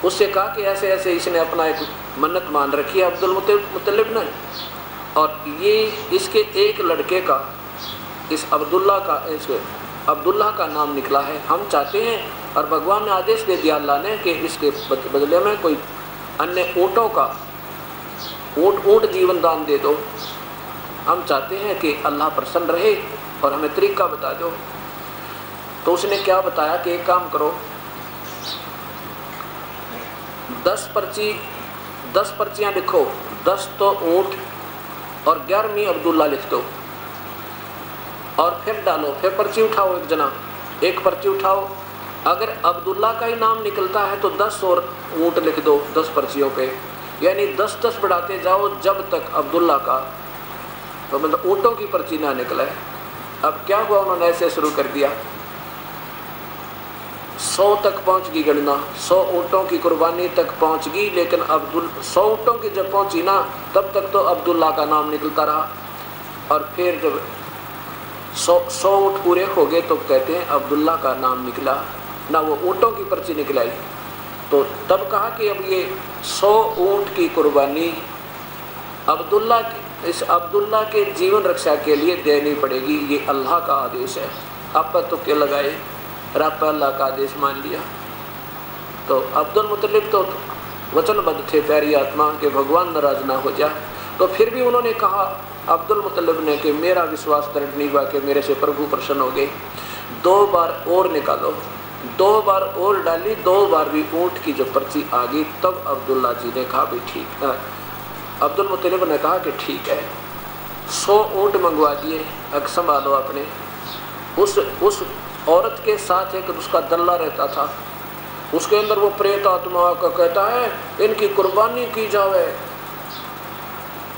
اس سے کہا کہ ایسے ایسے اس نے اپنا ایک منت مان رکھی ہے عبد المطلب نے، اور یہ اس کے ایک لڑکے کا اس عبداللہ کا نام نکلا ہے، ہم چاہتے ہیں اور بھگوان نے آدیش دے دیا اللہ نے کہ اس کے بدلے میں کوئی انیہ اونٹوں کا اونٹ جیون دان دے دو، ہم چاہتے ہیں کہ اللہ پرسن رہے اور ہمیں طریقہ بتا دو۔ تو اس نے کیا بتایا کہ ایک کام کرو، 10 پرچیاں لکھو، 10 تو اونٹ اور 11ویں عبداللہ لکھ دو، اور پھر ڈالو، پھر پرچی اٹھاؤ، ایک جنا ایک پرچی اٹھاؤ، اگر عبداللہ کا ہی نام نکلتا ہے تو 10 اور اونٹ لکھ دو 10 پرچیوں پہ، یعنی 10 بڑھاتے جاؤ جب تک عبداللہ کا تو مطلب اونٹوں کی پرچی نہ نکلے۔ اب کیا ہوا، انہوں نے ایسے شروع کر دیا، 100 تک پہنچ گئی گننا، 100 اونٹوں کی قربانی تک پہنچ گئی، لیکن 100 اونٹوں کی جب پہنچی نا تب تک تو عبداللہ کا نام نکلتا رہا، اور پھر جب 100 اونٹ پورے ہو گئے تو کہتے ہیں عبداللہ کا نام نکلا، نہ وہ اونٹوں کی پرچی نکلائی۔ تو تب کہا کہ اب یہ 100 اونٹ کی قربانی عبداللہ کے جیون رکشا کے لیے دینی پڑے گی، یہ اللہ کا آدیش ہے۔ آپ پر تکے لگائے، رب اللہ کا آدیش مان لیا۔ تو عبد المطلب تو وچن بدھ تھے پیاری آتما کہ بھگوان ناراض نہ ہو جائے، تو پھر بھی انہوں نے کہا عبد المطلب نے کہ میرا وشواس درڑ نہیں ہوا کہ میرے سے پربھو پرسن ہو گئے، 2 بار اور نکالو، 2 بار اور ڈالی، 2 بار بھی اونٹ کی جو پرچی آ گئی، تب عبداللہ جی نے کہا بھی ٹھیک ہے، عبد المطلب نے کہا کہ ٹھیک ہے، 100 اونٹ منگوا دیے، اب سنبھالو اپنے۔ اس عورت کے ساتھ ایک اس کا دلہ رہتا تھا، اس کے اندر وہ پریت آتما کا کہتا ہے ان کی قربانی کی جاوے،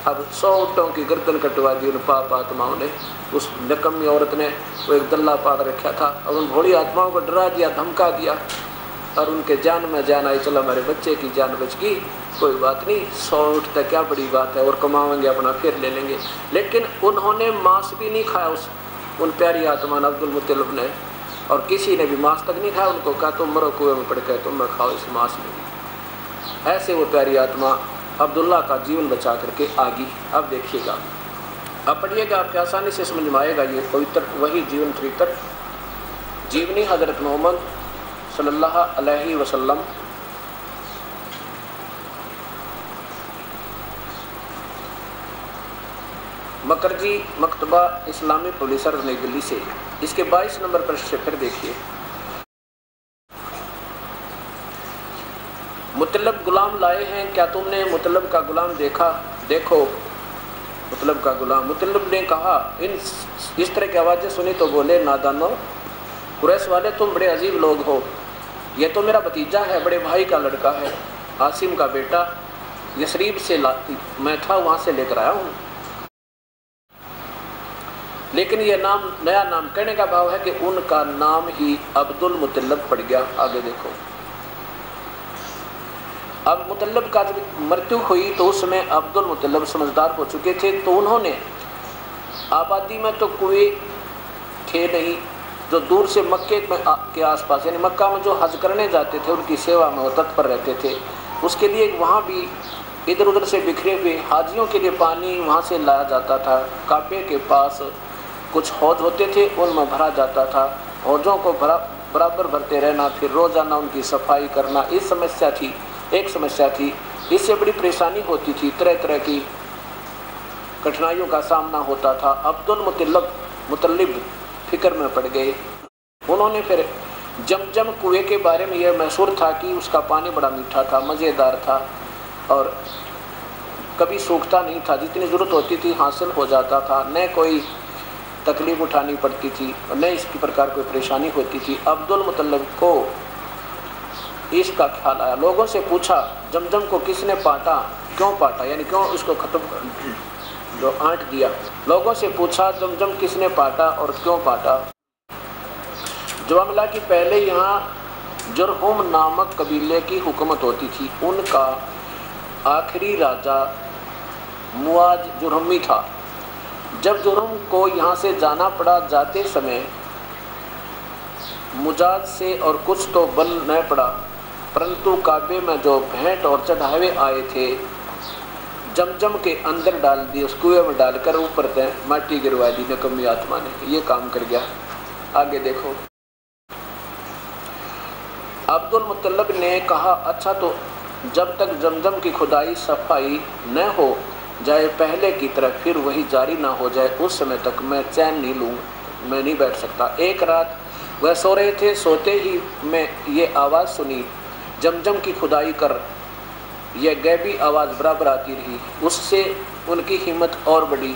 अब 100 ऊँटों की गर्दन कटवा दी उन पाप आत्माओं ने। उस नकम्मी औरत ने वो एक दल्ला पाड़ रखा था और उन भोली आत्माओं को डरा दिया, धमका दिया और उनके जान में जान आई। चलो हमारे बच्चे की जान बच गई, कोई बात नहीं, 100 ऊँट तक क्या बड़ी बात है, और कमाएंगे अपना फिर ले लेंगे। लेकिन उन्होंने मांस भी नहीं खाया उन प्यारी आत्मा ने, अब्दुल मुत्तलिब ने, और किसी ने भी मांस तक नहीं खाया। उनको कहा तुम मरो कुएं में पड़ गए, तुम खाओ इस मांस में। ऐसे वो प्यारी आत्मा अब्दुल्ला का जीवन बचा करके आ गई। अब देखिएगा, अब पढ़िएगा, आपके आसानी से समझ में आएगा। ये पवित्र वही जीवन चरित्र जीवनी हज़रत मोहम्मद सल्लल्लाहु अलैहि वसल्लम। मकरजी मकतबा इस्लामी पब्लिशर नई दिल्ली से। इसके 22 नंबर पृष्ठ से फिर देखिए। मुतल्लब गुलाम लाए हैं, क्या तुमने मुतल्लब का गुलाम देखा? देखो मुतल्लब का गुलाम। मुतल्लब ने कहा, इस तरह की आवाज़ें सुनी तो बोले, नादानो कुरैश वाले तुम बड़े अजीब लोग हो। ये तो मेरा भतीजा है, बड़े भाई का लड़का है, आसिम का बेटा, यसरीब से मैं था वहाँ से लेकर आया हूँ। लेकिन ये नाम नया नाम कहने का भाव है कि उनका नाम ही अब्दुल मुतल्लब पड़ गया। आगे देखो, अब मुतल्लब का जब मृत्यु हुई तो उस समय अब्दुल मुतल्लब समझदार हो चुके थे, तो उन्होंने आबादी में तो कुएं थे नहीं, जो दूर से मक्के के आसपास यानी मक्का में जो हज करने जाते थे उनकी सेवा में वो तत्पर रहते थे। उसके लिए वहाँ भी इधर उधर से बिखरे हुए हाजियों के लिए पानी वहाँ से लाया जाता था। काबे के पास कुछ हौज होते थे, उनमें भरा जाता था। हौजों को बराबर भरते रहना, फिर रोज़ाना उनकी सफाई करना, इस समस्या थी, एक समस्या थी। इससे बड़ी परेशानी होती थी, तरह तरह की कठिनाइयों का सामना होता था। अब्दुल मुतल्लिब फिक्र में पड़ गए। उन्होंने फिर जमजम कुएं के बारे में यह मशहूर था कि उसका पानी बड़ा मीठा था, मज़ेदार था और कभी सूखता नहीं था, जितनी ज़रूरत होती थी हासिल हो जाता था, न कोई तकलीफ उठानी पड़ती थी और न इसकी प्रकार कोई परेशानी होती थी। अब्दुल मुतल्लिब को इसका ख्याल आया। लोगों से पूछा, जमजम को किसने पाटा, क्यों पाटा, यानी क्यों उसको खत्म जो आंट दिया। लोगों से पूछा जमजम किसने पाटा और क्यों पाटा। जवाब मिला कि पहले यहाँ जुरहुम नामक कबीले की हुकूमत होती थी। उनका आखिरी राजा मुआज जुरहमी था। जब जुरहुम को यहाँ से जाना पड़ा, जाते समय मुजाज से और कुछ तो बल न पड़ा, परंतु काबे में जो भेंट और चढ़ावे आए थे जमजम के अंदर डाल दिए, उस कुएं में डालकर ऊपर से माटी गिरवा दी नकम्मी आत्मा ने। ये काम कर गया। आगे देखो, अब्दुल मुतल्लिब ने कहा, अच्छा तो जब तक जमजम की खुदाई सफाई न हो जाए पहले की तरह, फिर वही जारी ना हो जाए, उस समय तक मैं चैन नहीं लूँगा, मैं नहीं बैठ सकता। एक रात वह सो रहे थे, सोते ही मैं ये आवाज़ सुनी, जमजम की खुदाई कर। यह गैबी आवाज़ बराबर आती रही, उससे उनकी हिम्मत और बढ़ी,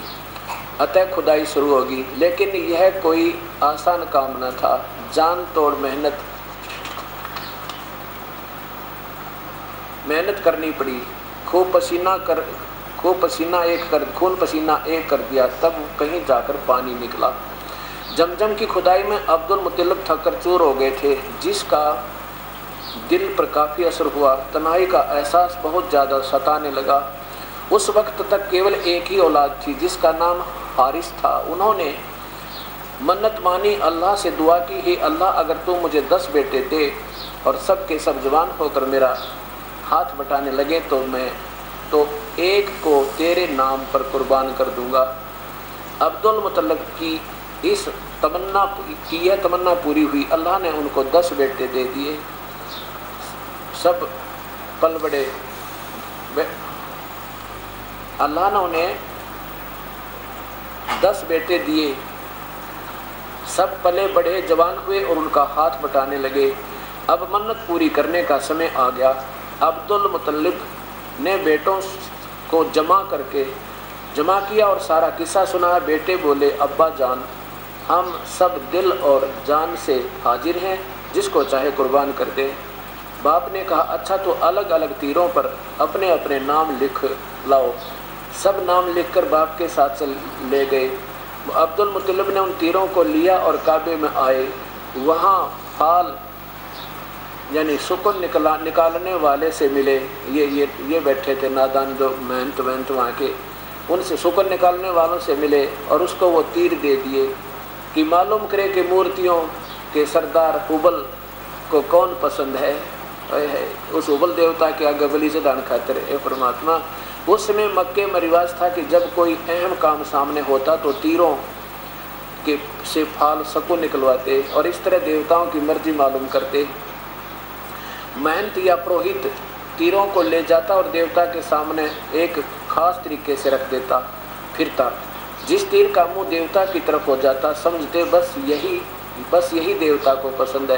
अतः खुदाई शुरू होगी। लेकिन यह कोई आसान काम न था, जान तोड़ मेहनत करनी पड़ी। खून पसीना एक कर दिया, तब कहीं जाकर पानी निकला। जमजम की खुदाई में अब्दुल मुतल्लिब थक कर चूर हो गए थे, जिसका दिल पर काफ़ी असर हुआ। तन्हाई का एहसास बहुत ज़्यादा सताने लगा। उस वक्त तक केवल एक ही औलाद थी, जिसका नाम हारिस था। उन्होंने मन्नत मानी, अल्लाह से दुआ की, हे अल्लाह अगर तू मुझे 10 बेटे दे और सब के सब जवान होकर मेरा हाथ बटाने लगे तो मैं तो एक को तेरे नाम पर कुर्बान कर दूंगा। अब्दुल मुतल्लिब की इस तमन्ना पूरी हुई। अल्लाह ने उनको 10 बेटे दे दिए। सब पल बड़े, अल्लाह ने उन्हें 10 बेटे दिए। सब पले बड़े, जवान हुए और उनका हाथ बटाने लगे। अब मन्नत पूरी करने का समय आ गया। अब्दुल मुतल्लिब ने बेटों को जमा किया और सारा किस्सा सुनाया। बेटे बोले, अब्बा जान, हम सब दिल और जान से हाजिर हैं, जिसको चाहे कुर्बान कर दे। बाप ने कहा, अच्छा तो अलग अलग तीरों पर अपने अपने नाम लिख लाओ। सब नाम लिखकर बाप के साथ से ले गए। अब्दुल मुत्तलिब ने उन तीरों को लिया और काबे में आए। वहाँ फाल यानी सुकून निकालने वाले से मिले। ये बैठे थे नादान जो मेहनत वहाँ के, उनसे सुकून निकालने वालों से मिले और उसको वो तीर दे दिए कि मालूम करे कि मूर्तियों के सरदार हुबल को कौन पसंद है। उस हुबल देवता के आगे बलि चढ़ाने खातिर ए परमात्मा। उस समय मक्के में रिवाज था कि जब कोई अहम काम सामने होता तो तीरों के से फाल सुकून निकलवाते और इस तरह देवताओं की मर्जी मालूम करते। महंत या पुरोहित तीरों को ले जाता और देवता के सामने एक खास तरीके से रख देता फिरता। जिस तीर का मुंह देवता की तरफ हो जाता समझते बस यही देवता को पसंद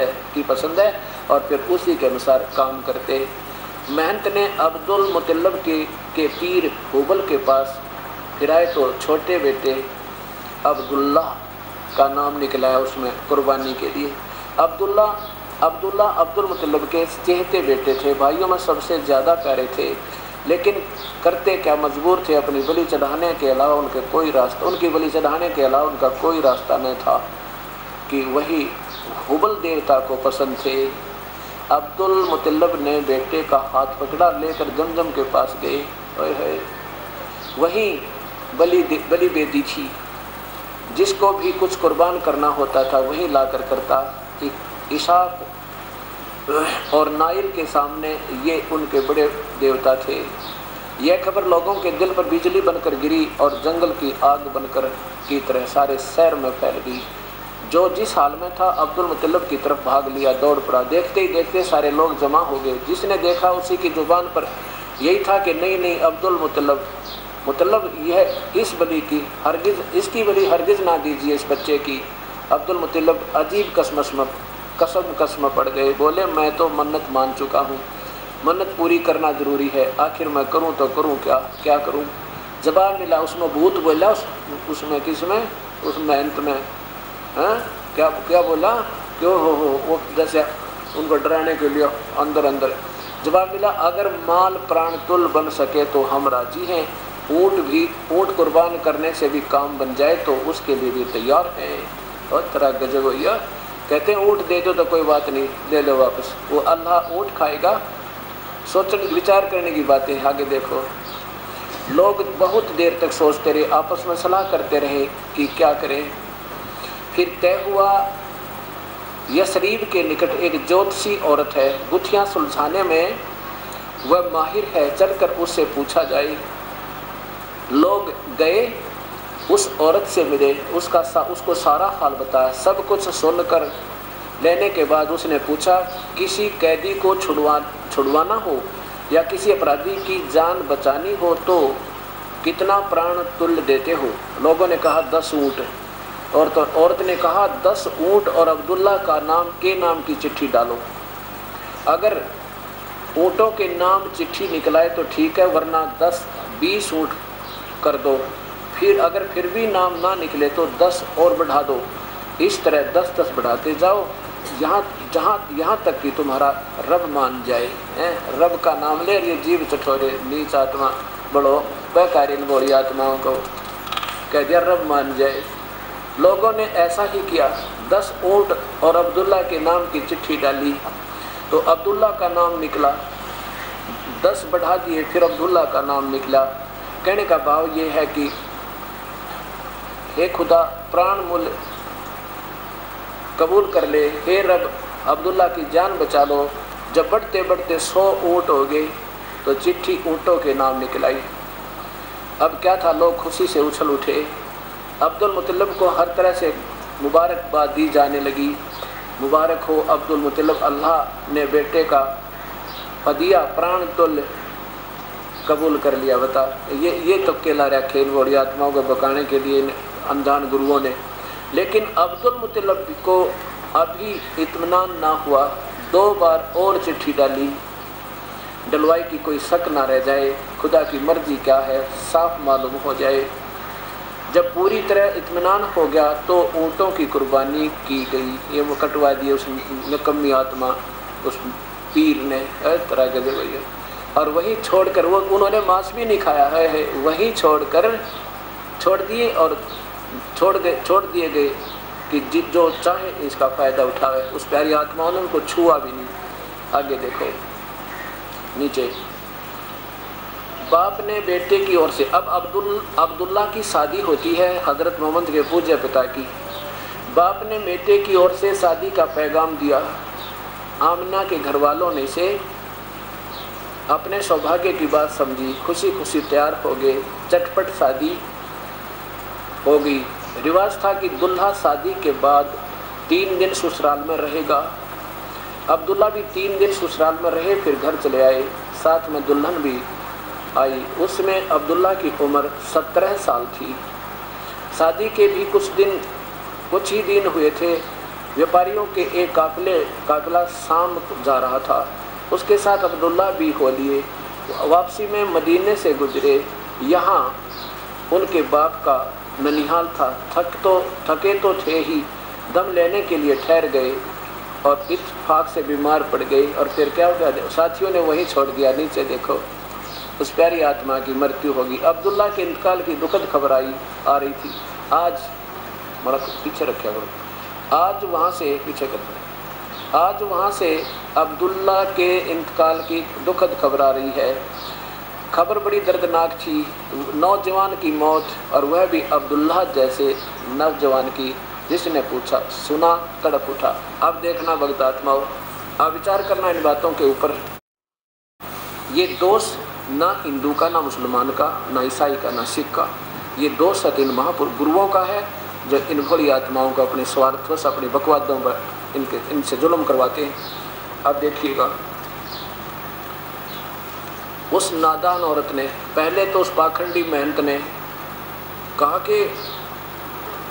है और फिर उसी के अनुसार काम करते। महंत ने अब्दुल मुत्तलिब के पीर हुबल के पास फिराए तो छोटे बेटे अब्दुल्ला का नाम निकला है उसमें कुर्बानी के लिए। अब्दुल्ला अब्दुल मुत्तलिब के चहेते बेटे थे, भाइयों में सबसे ज़्यादा प्यारे थे, लेकिन करते क्या मजबूर थे। अपनी बलि चढ़ाने के अलावा उनकी बलि चढ़ाने के अलावा उनका कोई रास्ता नहीं था कि वही हुबल देवता को पसंद थे। अब्दुल मुत्तलिब ने बेटे का हाथ पकड़ा, लेकर जमजम के पास गए। वहीं बलि बेदी थी, जिसको भी कुछ कुर्बान करना होता था वहीं लाकर करता। इशाक और नाइल के सामने ये उनके बड़े देवता थे। यह खबर लोगों के दिल पर बिजली बनकर गिरी और जंगल की आग बनकर की तरह सारे शहर में फैल गई। जो जिस हाल में था अब्दुल मुत्तलिब की तरफ भाग लिया, दौड़ पड़ा। देखते ही देखते सारे लोग जमा हो गए। जिसने देखा उसी की जुबान पर यही था कि नहीं अब्दुल मुत्तलिब यह इसकी बलि हरगिज़ ना दीजिए इस बच्चे की। अब्दुल मुत्तलिब अजीब कसम पड़ गए। बोले मैं तो मन्नत मान चुका हूँ, मन्नत पूरी करना ज़रूरी है, आखिर मैं करूँ तो करूँ क्या करूँ। जवाब मिला, उसमें भूत बोला, उसमें किसमें उस महंत में क्या बोला, क्यों हो वो जैसे उनको डराने के लिए अंदर। जवाब मिला, अगर माल प्राण तुल बन सके तो हम राजी हैं, ऊँट कुर्बान करने से भी काम बन जाए तो उसके लिए भी तैयार हैं। और तरह गजब भैया कहते हैं ऊँट दे दो तो कोई बात नहीं, ले लो वापस, वो अल्लाह ऊँट खाएगा। सोचने विचार करने की बातें आगे देखो। लोग बहुत देर तक सोचते रहे, आपस में सलाह करते रहे कि क्या करें। फिर तय हुआ यसरीब के निकट एक ज्योतिषी औरत है, गुत्थियाँ सुलझाने में वह माहिर है, चलकर उससे पूछा जाए। लोग गए, उस औरत से मिले, उसको सारा हाल बताया। सब कुछ सुनकर लेने के बाद उसने पूछा, किसी कैदी को छुड़वाना हो या किसी अपराधी की जान बचानी हो तो कितना प्राण तुल्य देते हो। लोगों ने कहा 10 ऊँट। औरत ने कहा 10 ऊँट और अब्दुल्ला का नाम की चिट्ठी डालो। अगर ऊँटों के नाम चिट्ठी निकलाए तो ठीक है, वरना 10-20 ऊँट कर दो। अगर फिर भी नाम ना निकले तो 10 और बढ़ा दो। इस तरह 10-10 बढ़ाते जाओ यहाँ तक कि तुम्हारा रब मान जाए। रब का नाम ले, ये जीव चठोरे नीच आत्मा बड़ो बेकारिन बोरी आत्माओं को कह दिया रब मान जाए। लोगों ने ऐसा ही किया, 10 ऊँट और अब्दुल्ला के नाम की चिट्ठी डाली तो अब्दुल्ला का नाम निकला। 10 बढ़ा दिए, फिर अब्दुल्ला का नाम निकला। कहने का भाव ये है कि हे खुदा, प्राण मूल्य कबूल कर ले, हे रब अब्दुल्ला की जान बचा लो। जब बढ़ते बढ़ते 100 ऊँट हो गए तो चिट्ठी ऊँटों के नाम निकलाई। अब क्या था, लोग खुशी से उछल उठे। अब्दुल मुत्तलिब को हर तरह से मुबारकबाद दी जाने लगी। मुबारक हो अब्दुल मुत्तलिब, अल्लाह ने बेटे का हदिया प्राण तुल्य कबूल कर लिया। बता, ये तो केला रखे इन बड़ी आत्माओं को बकाने के लिए अनजान गुरुओं ने। लेकिन अब्दुल मुत्तलिब को अभी इत्मीनान ना हुआ, 2 बार और चिट्ठी डलवाई की कोई शक ना रह जाए, खुदा की मर्जी क्या है साफ मालूम हो जाए। जब पूरी तरह इत्मीनान हो गया तो ऊँटों की कुर्बानी की गई। ये वो कटवा दिए उस नकम्मी आत्मा, उस पीर ने। तरह के और वहीं छोड़कर वो उन्होंने मांस भी नहीं खाया है, वहीं छोड़ दिए और छोड़ दिए गए कि जो चाहे इसका फ़ायदा उठावे। उस प्यारी आत्माओं ने उनको छुआ भी नहीं। आगे देखो नीचे, बाप ने बेटे की ओर से, अब अब्दुल्ला की शादी होती है हज़रत मोहम्मद के पूज्य पिता की। बाप ने बेटे की ओर से शादी का पैगाम दिया। आमिना के घर वालों ने से अपने सौभाग्य की बात समझी, खुशी खुशी तैयार हो गए, चटपट शादी हो गई। रिवाज था कि दुल्हा शादी के बाद 3 दिन ससुराल में रहेगा। अब्दुल्ला भी 3 दिन ससुराल में रहे, फिर घर चले आए, साथ में दुल्हन भी आई। उसमें अब्दुल्ला की उम्र 17 साल थी। शादी के भी कुछ ही दिन हुए थे। व्यापारियों के एक काफिला शाम जा रहा था, उसके साथ अब्दुल्ला भी हो लिए। वापसी में मदीने से गुजरे। यहाँ उनके बाप का ननिहाल था। थके तो थे ही, दम लेने के लिए ठहर गए और इत्तेफाक से बीमार पड़ गए। और फिर क्या हो गया, साथियों ने वहीं छोड़ दिया। नीचे देखो, उस प्यारी आत्मा की मृत्यु होगी। अब्दुल्ला के इंतकाल की दुखद खबर आ रही थी। आज बड़ा पीछे रखा करो, आज वहाँ से पीछे करते, आज वहाँ से अब्दुल्ला के इंतकाल की दुखद खबर आ रही है। खबर बड़ी दर्दनाक थी। नौजवान की मौत, और वह भी अब्दुल्ला जैसे नौजवान की, जिसने पूछा सुना तड़प उठा। अब देखना भक्त आत्माओं, अब विचार करना इन बातों के ऊपर। ये दोष ना हिंदू का, ना मुसलमान का, ना ईसाई का, ना सिख का, ये दोष है इन महापुरुष गुरुओं का है, जो इन भोली आत्माओं को अपने स्वार्थवश, अपनी बकवादों पर इनसे जुल्म करवाते हैं। अब देखिएगा, उस नादान औरत ने, पहले तो उस पाखंडी महंत ने कहा कि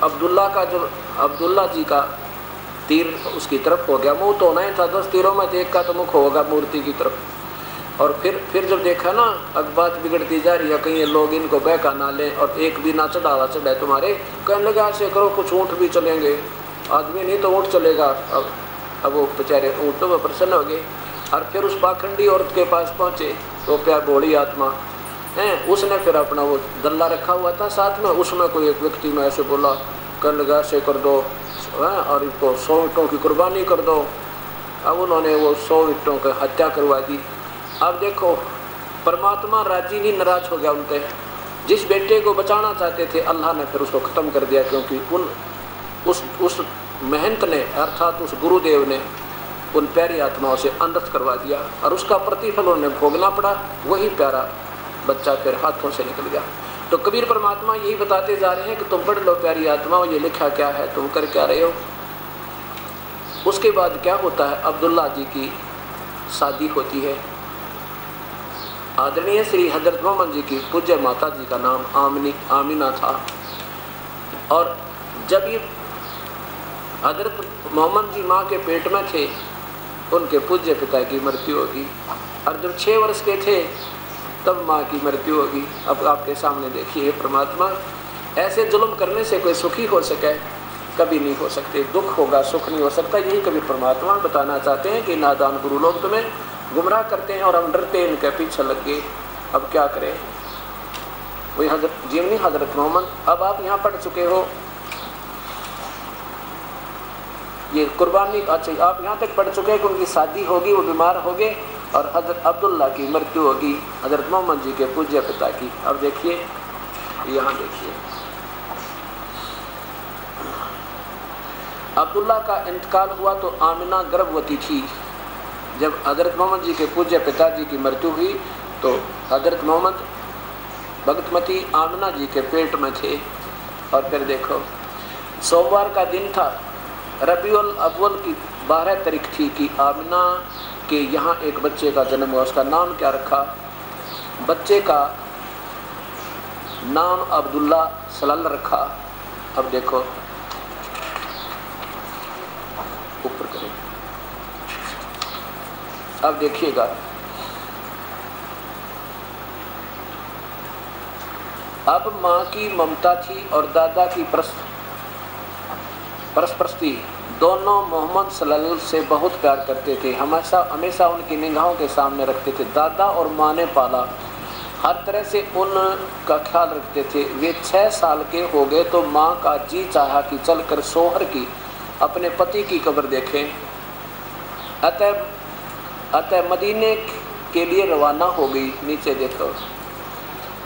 अब्दुल्ला जी का तीर उसकी तरफ हो गया। मुंह तो होना ही था, 10 तीरों में एक का तो मुख होगा मूर्ति की तरफ। और फिर जब देखा ना अब बात बिगड़ती जा रही है, कहीं लोग इनको बहका ना लें और एक भी ना चढ़ाए तुम्हारे, कहने लगा ऐसे करो कुछ ऊँट भी चलेंगे, आदमी नहीं तो ऊँट चलेगा। अब वो बेचारे ऊँटों में प्रसन्न हो गए। और फिर उस पाखंडी औरत के पास पहुँचे तो प्यार भोली आत्मा है, उसने फिर अपना वो दल्ला रखा हुआ था साथ में, उसमें कोई एक व्यक्ति में ऐसे बोला, कहने लगा ऐसे कर दो और इसको 100 ईंटों की कुर्बानी कर दो। अब उन्होंने वो 100 ईंटों की हत्या करवा दी। अब देखो, परमात्मा राजी नहीं, नाराज हो गया उनसे। जिस बेटे को बचाना चाहते थे अल्लाह ने फिर उसको ख़त्म कर दिया, क्योंकि उस महंत ने अर्थात उस गुरुदेव ने उन प्यारी आत्माओं से अनर्थ करवा दिया और उसका प्रतिफल उन्हें भोगना पड़ा। वही प्यारा बच्चा फिर हाथों से निकल गया। तो कबीर परमात्मा यही बताते जा रहे हैं कि तुम पढ़ लो प्यारी आत्माओं, ये लिखा क्या है, तुम कर क्या रहे हो। उसके बाद क्या होता है, अब्दुल्ला जी की शादी होती है। आदरणीय श्री हजरत मोहम्मद जी की पूज्य माता जी का नाम आमिना था। और जब ये हजरत मोहम्मद जी माँ के पेट में थे, उनके पूज्य पिता की मृत्यु होगी। और जब 6 वर्ष के थे तब माँ की मृत्यु होगी। अब आपके सामने देखिए, परमात्मा ऐसे जुल्म करने से कोई सुखी हो सके, कभी नहीं हो सकते। दुख होगा, सुख नहीं हो सकता। यही कभी परमात्मा बताना चाहते हैं कि नादान गुरु लोग तुम्हें गुमराह करते हैं और हम डरते हैं, इनके पीछे लग गए। अब क्या करें। वही हजरत जीवनी हजरत मोहम्मद। अब आप यहाँ पढ़ चुके हो ये कुर्बानी, अच्छा आप यहाँ तक पढ़ चुके हैं कि उनकी शादी होगी, वो बीमार हो गए और हजरत अब्दुल्ला की मृत्यु होगी, हजरत मोहम्मद जी के पूज्य पिता की। अब देखिए, यहाँ देखिए, अब्दुल्ला का इंतकाल हुआ तो आमिना गर्भवती थी। जब हजरत मोहम्मद जी के पूज्य पिताजी की मृत्यु हुई तो हजरत मोहम्मद भगतमती आमिना जी के पेट में थे। और फिर देखो, सोमवार का दिन था, रबीउल अव्वल की 12 तारीख थी कि आमिना के यहाँ एक बच्चे का जन्म हुआ। उसका नाम क्या रखा? बच्चे का नाम अब्दुल्ला सलल रखा। अब देखो, ऊपर करें, अब देखिएगा, अब माँ की ममता थी और दादा की परस्परस्ती दोनों मोहम्मद सल्लल्लाहु अलैहि वसल्लम से बहुत प्यार करते थे, हमेशा उनकी निगाहों के सामने रखते थे। दादा और माँ ने पाला, हर तरह से उनका ख्याल रखते थे। वे 6 साल के हो गए तो माँ का जी चाहा कि चलकर सोहर की अपने पति की कब्र देखें। अतः मदीने के लिए रवाना हो गई। नीचे देखो,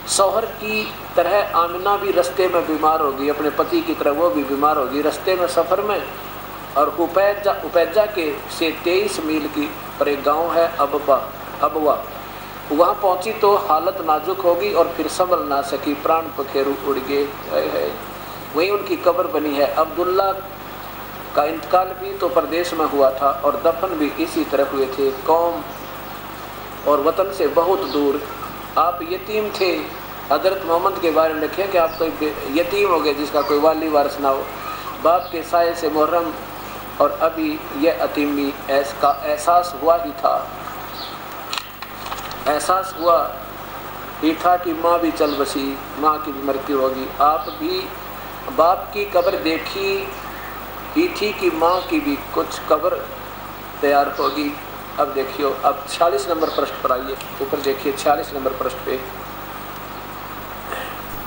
सोहर की तरह आमिना भी रास्ते में बीमार हो गई, अपने पति की तरह वो भी बीमार हो गई रास्ते में, सफ़र में। और उपैजा के से 23 मील की पर एक गाँव है अबवा, वहाँ पहुँची तो हालत नाजुक होगी और फिर संभल ना सकी, प्राण पखेरु उड़ गए। वहीं उनकी कब्र बनी है। अब्दुल्ला का इंतकाल भी तो प्रदेश में हुआ था और दफन भी इसी तरह हुए थे, कौम और वतन से बहुत दूर। आप यतीम थे। हज़रत मोहम्मद के बारे में लिखे कि आप कोई यतीम हो गए जिसका कोई वाली वारिस ना हो, बाप के साये से मुहर्रम, और अभी यह अतीमी का एहसास हुआ ही था कि माँ भी चल बसी, माँ की भी मृत्यु होगी। आप भी बाप की कब्र देखी ही थी कि माँ की भी कुछ कब्र तैयार होगी। अब देखियो, अब 46 नंबर पृष्ठ पर आइए, ऊपर देखिए 46 नंबर पृष्ठ पे।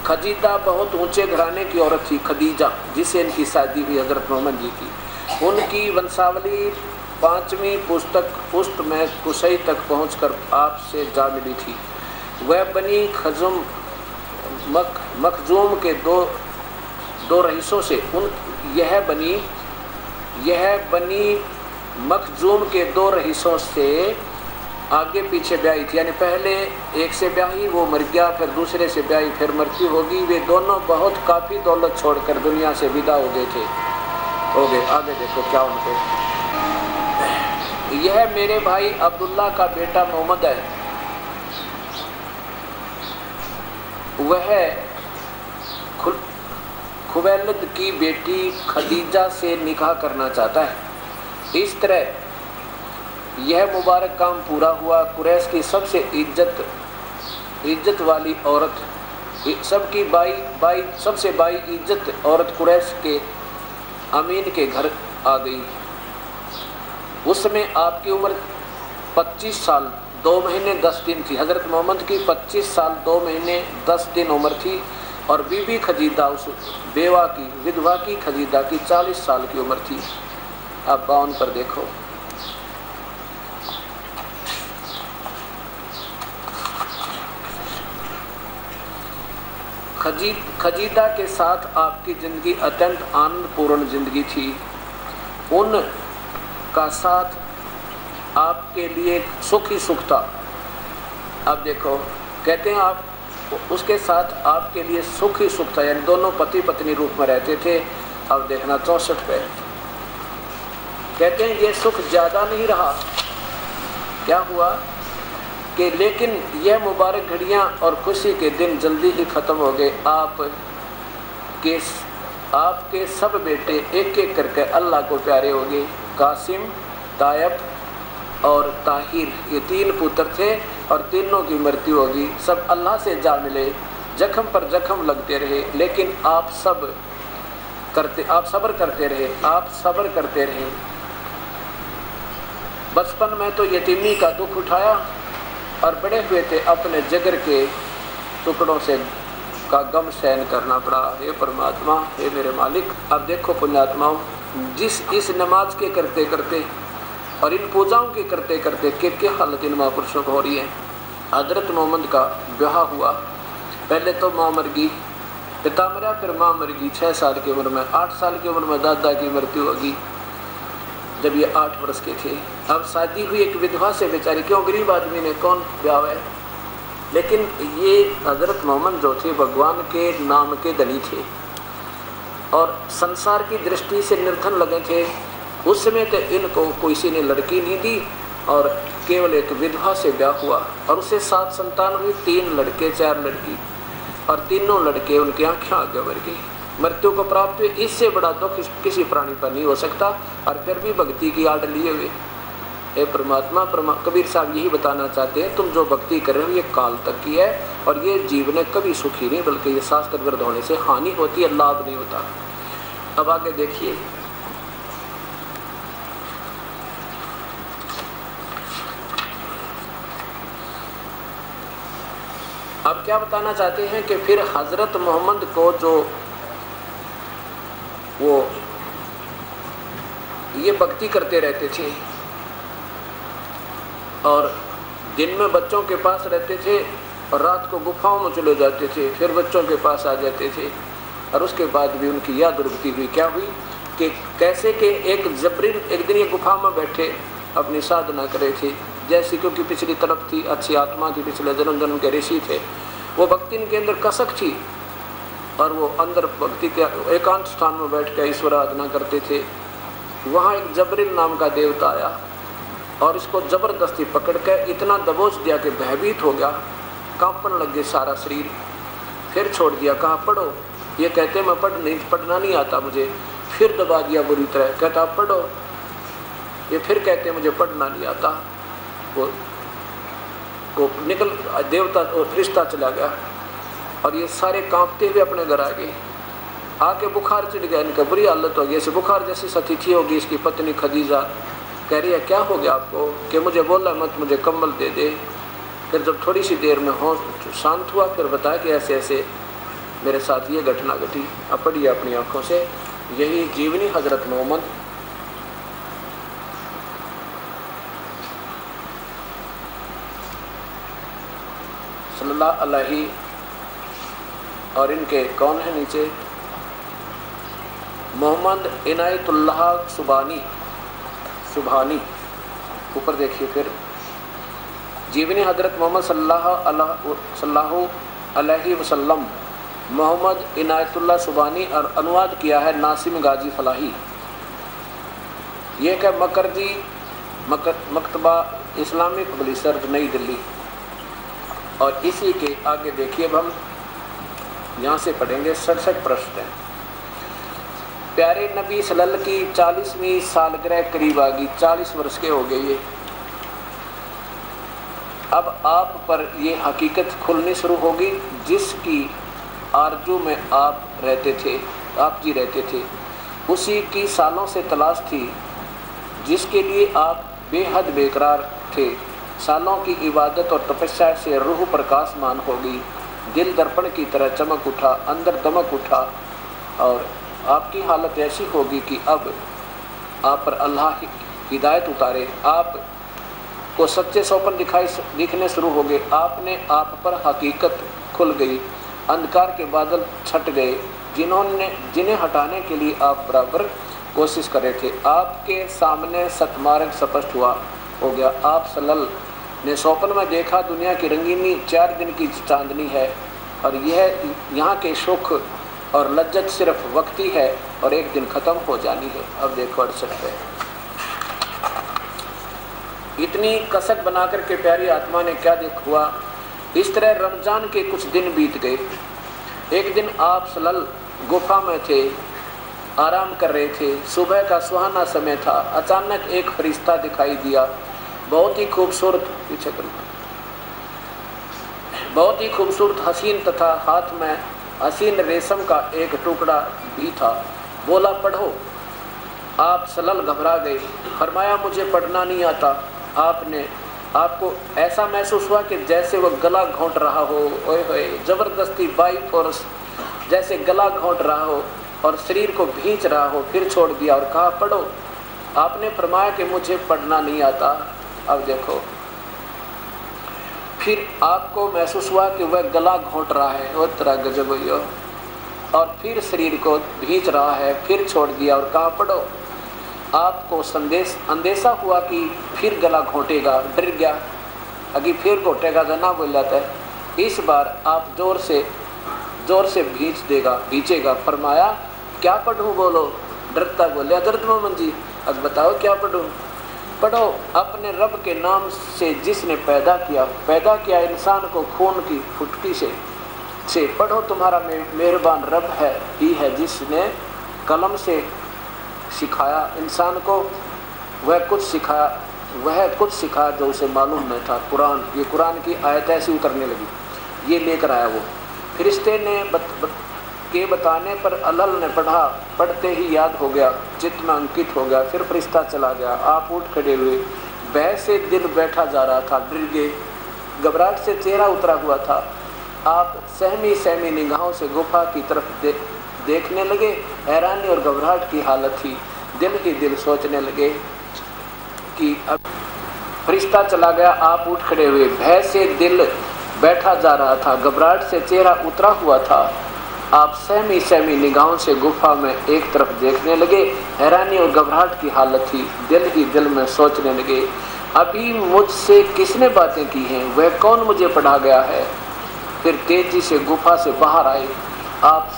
खदीजा बहुत ऊंचे घराने की औरत थी, खदीजा जिसे इनकी शादी हुई हज़रत मोहम्मद जी की। उनकी वंशावली 5वीं पुस्त में कुसई तक पहुंचकर आपसे जा मिली थी। वह बनी मखजूम के दो रईसों से यह बनी मखजूम के 2 रईसों से आगे पीछे ब्याही थी, यानी पहले एक से ब्याही, वो मर गया, फिर दूसरे से ब्याही, फिर मृत्यु होगी। वे दोनों बहुत काफ़ी दौलत छोड़कर दुनिया से विदा हो गए। आगे देखो क्या उनको। यह मेरे भाई अब्दुल्ला का बेटा मोहम्मद है, वह खुवैलद की बेटी खदीजा से निकाह करना चाहता है। इस तरह यह मुबारक काम पूरा हुआ। कुरैश की सबसे इज्जत वाली औरत, सबकी सबसे इज्जत औरत कुरैश के अमीन के घर आ गई। उस समय आपकी उम्र 25 साल 2 महीने 10 दिन थी। हज़रत मोहम्मद की 25 साल 2 महीने 10 दिन उम्र थी और बीबी खदीजा, उस विधवा की खदीजा की 40 साल की उम्र थी। अब 52 पर देखो। खदीजा के साथ आपकी ज़िंदगी अत्यंत आनंदपूर्ण ज़िंदगी थी। उनका साथ आपके लिए सुख ही सुख था। अब देखो, कहते हैं आप उसके साथ आपके लिए सुख ही सुख था, यानी दोनों पति पत्नी रूप में रहते थे। अब देखना 64 पे, कहते हैं ये सुख ज़्यादा नहीं रहा। क्या हुआ कि लेकिन यह मुबारक घड़ियाँ और खुशी के दिन जल्दी ही ख़त्म हो गए। आपके सब बेटे एक एक करके अल्लाह को प्यारे हो गए। कासिम, तायब और ताहिर, ये 3 पुत्र थे और तीनों की मृत्यु होगी। सब अल्लाह से जा मिले, जख्म पर जख्म लगते रहे, लेकिन आप सब्र करते रहे। बचपन में तो यतीमी का दुख उठाया और बड़े हुए थे अपने जिगर के टुकड़ों से का गम सहन करना पड़ा। हे परमात्मा, हे मेरे मालिक। अब देखो पुण्यात्माओं, इस नमाज के करते करते और इन पूजाओं के करते करते क्या हालत इन महापुरुषों को हो रही है। हज़रत मोहम्मद का ब्याह हुआ, पहले तो माँ मर गई, पिता मरा, फिर माँ मर गई 6 साल की उम्र में। 8 साल की उम्र में दादा की मृत्यु होगी जब ये 8 वर्ष के थे। अब शादी हुई एक विधवा से, बेचारी, क्यों, गरीब आदमी ने कौन ब्याह है। लेकिन ये हज़रत मोहम्मद जो थे भगवान के नाम के धनी थे और संसार की दृष्टि से निर्धन लगे थे। उस समय तो इनको किसी ने लड़की नहीं दी और केवल एक विधवा से ब्याह हुआ और उससे 7 संतान हुई, 3 लड़के 4 लड़की, और तीनों लड़के उनकी आँखें आगे मर गई, मृत्यु को प्राप्त हुए। इससे बड़ा दुख किसी प्राणी पर नहीं हो सकता। और फिर भी भक्ति की आड़ लिए हुए। हे परमात्मा, कबीर साहब यही बताना चाहते हैं, तुम जो भक्ति कर रहे हो ये काल तक की है और ये जीवन कभी सुखी नहीं, बल्कि ये शास्त्र विरुद्ध होने से हानि होती है, लाभ नहीं होता। अब आगे देखिए, अब क्या बताना चाहते हैं कि फिर हजरत मोहम्मद को जो वो ये भक्ति करते रहते थे और दिन में बच्चों के पास रहते थे और रात को गुफाओं में चले जाते थे, फिर बच्चों के पास आ जाते थे, और उसके बाद भी उनकी यह दुर्गति हुई। क्या हुई कि कैसे कि एक जबरीन एक दिन ये गुफा में बैठे अपनी साधना कर रहे थे, जैसी क्योंकि पिछली तरफ थी, अच्छी आत्मा थी, पिछले जन्म के ऋषि थे, वो भक्ति इनके अंदर कसक थी और वो अंदर भक्ति के एकांत स्थान में बैठ कर ईश्वर आराधना करते थे। वहाँ एक जबरीन नाम का देवता आया और इसको ज़बरदस्ती पकड़ कर इतना दबोच दिया कि भयभीत हो गया, कांपने लग गया सारा शरीर। फिर छोड़ दिया, कहा पढ़ो। ये कहते मैं पढ़ना नहीं आता मुझे। फिर दबा दिया बुरी तरह, कहता पढ़ो। ये फिर कहते मुझे पढ़ना नहीं आता। वो निकल देवता और फरिश्ता चला गया और ये सारे कांपते हुए अपने घर आ गए। आके बुखार चढ़ गया, इनका बुरी हालत हो गई, ऐसे बुखार जैसी सतिथि होगी। इसकी पत्नी खदीजा कह रही है क्या हो गया आपको, कि मुझे बोला मत, मुझे कंबल दे दे। फिर जब थोड़ी सी देर में हो शांत हुआ, फिर बताया कि ऐसे ऐसे मेरे साथ ये घटना घटी। अब पढ़िए अपनी आंखों से, यही जीवनी हजरत मोहम्मद सल्लल्लाहु अलैहि, और इनके कौन है नीचे, मोहम्मद इनायतुल्लाह सुबहानी, ऊपर देखिए। फिर जीवनी हजरत मोहम्मद सल्लल्लाहु अलैहि वसल्लम, मोहम्मद इनायतुल्लाह सुबहानी, और अनुवाद किया है नासिम गाजी फलाही। ये क्या मकरजी मकतबा इस्लामिक पब्लिशर नई दिल्ली। और इसी के आगे देखिए, अब हम यहाँ से पढ़ेंगे। 67 प्रश्न है। प्यारे नबी सल्लल्लाहु की 40वीं सालगिरह करीब आ गई, 40 वर्ष के हो गए ये। अब आप पर ये हकीकत खुलनी शुरू होगी जिसकी आरजू में आप जी रहते थे, उसी की सालों से तलाश थी जिसके लिए आप बेहद बेकरार थे। सालों की इबादत और तपस्या से रूह प्रकाशमान होगी, दिल दर्पण की तरह चमक उठा, अंदर दमक उठा, और आपकी हालत ऐसी होगी कि अब आप पर अल्लाह हिदायत उतारे, आप को सच्चे सौपन दिखने शुरू हो गए। आपने आप पर हकीकत खुल गई, अंधकार के बादल छट गए जिन्हें हटाने के लिए आप बराबर कोशिश कर रहे थे। आपके सामने सतमार्ग स्पष्ट हो गया। आप सल्लल्लाहु ने सौपन में देखा दुनिया की रंगीनी 4 दिन की चांदनी है, और यह यहाँ के सुख और लज्जत सिर्फ वक्ती है और एक दिन ख़त्म हो जानी है। अब देखो 68 है। इतनी कसक बना कर के प्यारी आत्मा ने क्या हुआ। इस तरह रमज़ान के कुछ दिन बीत गए। एक दिन आप सल्लल्लाहु गुफा में थे, आराम कर रहे थे। सुबह का सुहाना समय था। अचानक एक फरिश्ता दिखाई दिया, बहुत ही खूबसूरत, पीछे बहुत ही खूबसूरत, हसीन, तथा हाथ में हसीन रेशम का एक टुकड़ा भी था। बोला पढ़ो। आप सल्लल्लाहु घबरा गए। फरमाया मुझे पढ़ना नहीं आता। आपको ऐसा महसूस हुआ कि जैसे वो गला घोंट रहा हो, ओए होए, ज़बरदस्ती बाई फोर्स जैसे गला घोंट रहा हो और शरीर को भींच रहा हो। फिर छोड़ दिया और कहा पढ़ो। आपने फरमाया कि मुझे पढ़ना नहीं आता। अब देखो, फिर आपको महसूस हुआ कि वह गला घोंट रहा है, वो तरह गजब हुई हो, और फिर शरीर को भींच रहा है। फिर छोड़ दिया और कहा पढ़ो। आपको अंदेशा हुआ कि फिर गला घोंटेगा। डर गया, अभी फिर घोटेगा तो ना बोल जाता है। इस बार आप जोर से भींचेगा। फरमाया क्या पढ़ूँ, बोलो। डरता बोलिया दर्द मोहम्मद जी, अब बताओ क्या पढ़ूँ। पढ़ो। अपने रब के नाम से जिसने पैदा किया इंसान को खून की फुटकी से पढ़ो। तुम्हारा मेहरबान रब ही है जिसने कलम से सिखाया इंसान को, वह कुछ सिखाया जो उसे मालूम नहीं था। कुरान, ये कुरान की आयत ऐसी उतरने लगी, ये लेकर आया वो। फरिश्ते ने के बताने पर अल्लाह ने पढ़ते ही याद हो गया, चित्त में अंकित हो गया। फिर फरिश्ता चला गया। आप उठ खड़े हुए। भय से दिल बैठा जा रहा था। डर गए, घबराहट से चेहरा उतरा हुआ था। आप सहमी सहमी निगाहों से गुफा की तरफ देखने लगे। हैरानी और घबराहट की हालत थी। दिल ही दिल सोचने लगे कि अब फरिश्ता चला गया। आप उठ खड़े हुए। भय से दिल बैठा जा रहा था, घबराहट से चेहरा उतरा हुआ था। आप सहमी सहमी निगाहों से गुफा में एक तरफ देखने लगे। हैरानी और घबराहट की हालत थी। दिल ही दिल में सोचने लगे, अभी मुझसे किसने बातें की हैं, वह कौन मुझे पढ़ा गया है। फिर तेजी से गुफा से बाहर आए। आप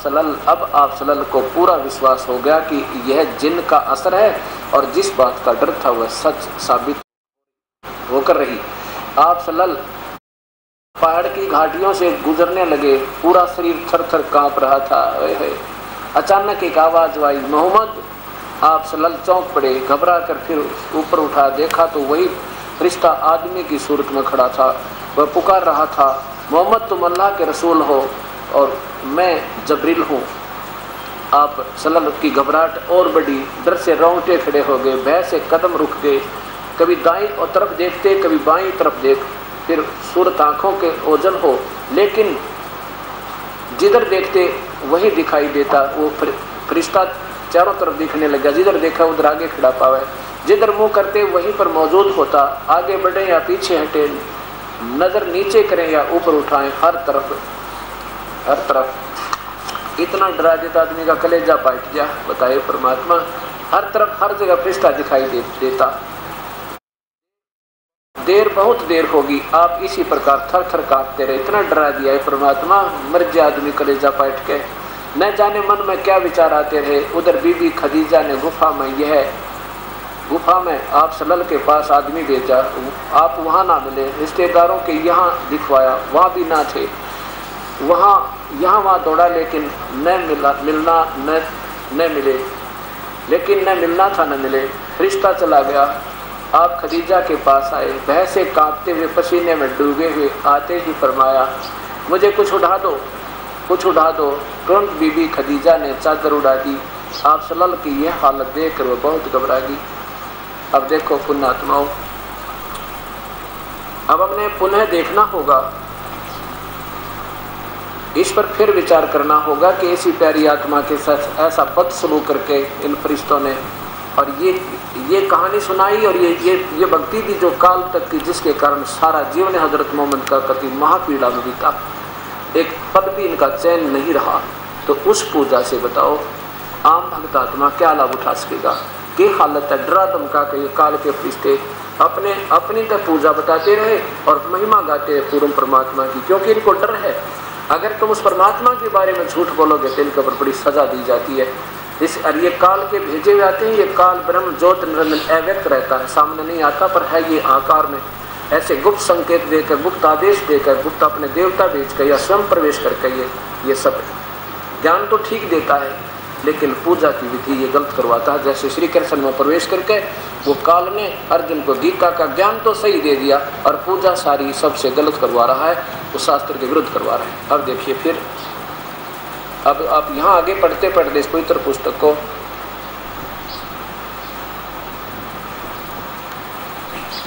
सलल को पूरा विश्वास हो गया कि यह जिन का असर है और जिस बात का डर था वह सच साबित होकर रही। आप सलल पहाड़ की घाटियों से गुजरने लगे। पूरा शरीर थर थर कांप रहा था। अचानक एक आवाज आई, मोहम्मद। आप सलल चौंक पड़े। घबरा कर फिर ऊपर उठा, देखा तो वही फरिश्ता आदमी की सूरत में खड़ा था। वह पुकार रहा था, मोहम्मद तुम अल्लाह के रसूल हो और मैं जबरील हूँ। आप सलल की घबराहट और बढ़ी। डर से रोंगटे खड़े हो गए। भय से कदम रुक गए। कभी दाईं और तरफ देखते, कभी बाईं तरफ देख। फिर सूरत आँखों के ओझल हो, लेकिन जिधर देखते वही दिखाई देता। वो फरिश्ता चारों तरफ दिखने लगा। जिधर देखा उधर आगे खड़ा पावे। जिधर मुंह करते वहीं पर मौजूद होता। आगे बढ़े या पीछे हटे, नजर नीचे करें या ऊपर उठाएं, हर तरफ इतना डरा देता आदमी का कलेजा बैठ गया। बताइए परमात्मा, हर तरफ हर जगह फरिश्ता दिखाई देता। बहुत देर होगी। आप इसी प्रकार थर थर कांपते रहे। इतना डरा दिया है परमात्मा, मर गया आदमी कलेजा बैठ के। न जाने मन में क्या विचार आते रहे। उधर बीबी खदीजा ने गुफा में आप सलल के पास आदमी भेजा। आप वहाँ ना मिले। रिश्तेदारों के यहाँ दिखवाया, वहाँ भी ना थे। वहाँ दौड़ा, लेकिन न मिलना था न मिले। फरिश्ता चला गया। आप खदीजा के पास आए। भय से कांपते हुए, पसीने में डूबे हुए आते ही फरमाया, मुझे कुछ उठा दो। तुरंत बीबी खदीजा ने चादर उड़ा दी। आप सलल की यह हालत देख कर वो बहुत घबरा गई। अब देखो पुण्यात्माओं, अब हमने पुनः देखना होगा, इस पर फिर विचार करना होगा कि ऐसी प्यारी आत्मा के साथ ऐसा बदसलूक करके इन फरिश्तों ने, और ये कहानी सुनाई और ये भक्ति दी जो काल तक की, जिसके कारण सारा जीवन हजरत मोहम्मद का कति महापीड़ा में बीता। एक पद भी इनका चैन नहीं रहा। तो उस पूजा से बताओ आम भक्त आत्मा क्या लाभ उठा सकेगा। कि हालत है, डरा धमका के ये काल के फरिश्ते अपनी तक पूजा बताते रहे और महिमा गाते हैं पूर्ण परमात्मा की, क्योंकि इनको डर है। अगर तुम उस परमात्मा के बारे में झूठ बोलोगे तो इनके ऊपर बड़ी सजा दी जाती है। ये काल के भेजे हुए आते हैं। ये काल ब्रह्म ज्योत निरंजन अव्यक्त रहता है, सामने नहीं आता, पर है ये आकार में। ऐसे गुप्त संकेत देकर, गुप्त आदेश देकर, गुप्त अपने देवता भेज कर या स्वयं प्रवेश करके ये सब ज्ञान तो ठीक देता है, लेकिन पूजा की विधि ये गलत करवाता है। जैसे श्री कृष्ण में प्रवेश करके वो काल ने अर्जुन को गीता का ज्ञान तो सही दे दिया और पूजा सारी सबसे गलत करवा रहा है, वो शास्त्र के विरुद्ध करवा रहा है। अब देखिए फिर, अब आप यहाँ आगे पढ़ते पढ़ते इस पवित्र पुस्तक को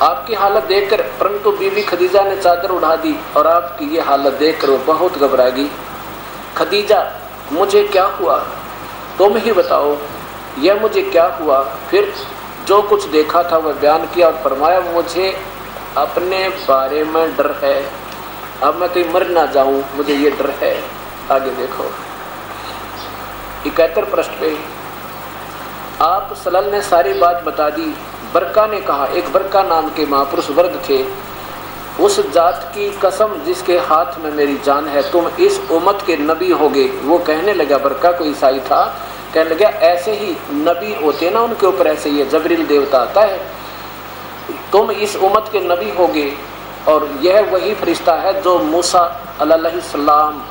आपकी हालत देखकर, परंतु बीबी खदीजा ने चादर उड़ा दी और आपकी ये हालत देखकर वो बहुत घबरा गई। खदीजा, मुझे क्या हुआ, तुम ही बताओ, यह मुझे क्या हुआ। फिर जो कुछ देखा था वह बयान किया और फरमाया, मुझे अपने बारे में डर है। अब मैं कहीं मर ना जाऊं, मुझे ये डर है। आगे देखो 71 पृष्ठ पे आप सलल ने सारी बात बता दी। बरका ने कहा, एक बरका नाम के महापुरुष वर्ग थे, उस जात की कसम जिसके हाथ में मेरी जान है, तुम इस उम्मत के नबी होगे। वो कहने लगा, बरका कोई ईसाई था, कहने लगा ऐसे ही नबी होते ना, उनके ऊपर ऐसे ही जबरील देवता आता है, तुम इस उम्मत के नबी होगे। और यह वही फरिश्ता है जो मूसा अलैहिस्सलाम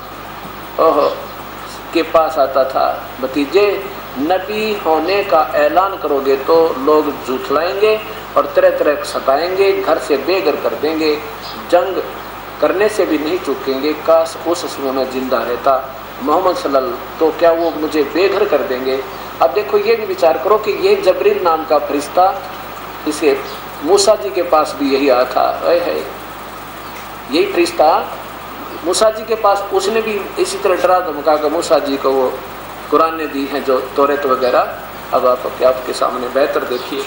के पास आता था। भतीजे, नबी होने का ऐलान करोगे तो लोग झूठलाएंगे और तरह तरह सताएंगे, घर से बेघर कर देंगे, जंग करने से भी नहीं चूकेंगे। काश उस समय में जिंदा रहता मोहम्मद सल्लल्लाहु, तो क्या वो मुझे बेघर कर देंगे। अब देखो ये भी विचार करो कि ये जबरील नाम का फरिश्ता, इसे मूसा जी के पास भी यही आया था। यही फरिश्ता मूसा जी के पास उसने भी इसी तरह डरा धमका कर मूसा जी को वो कुरान ने दी हैं जो तौरात वगैरह। अब आपके सामने बेहतर देखिए,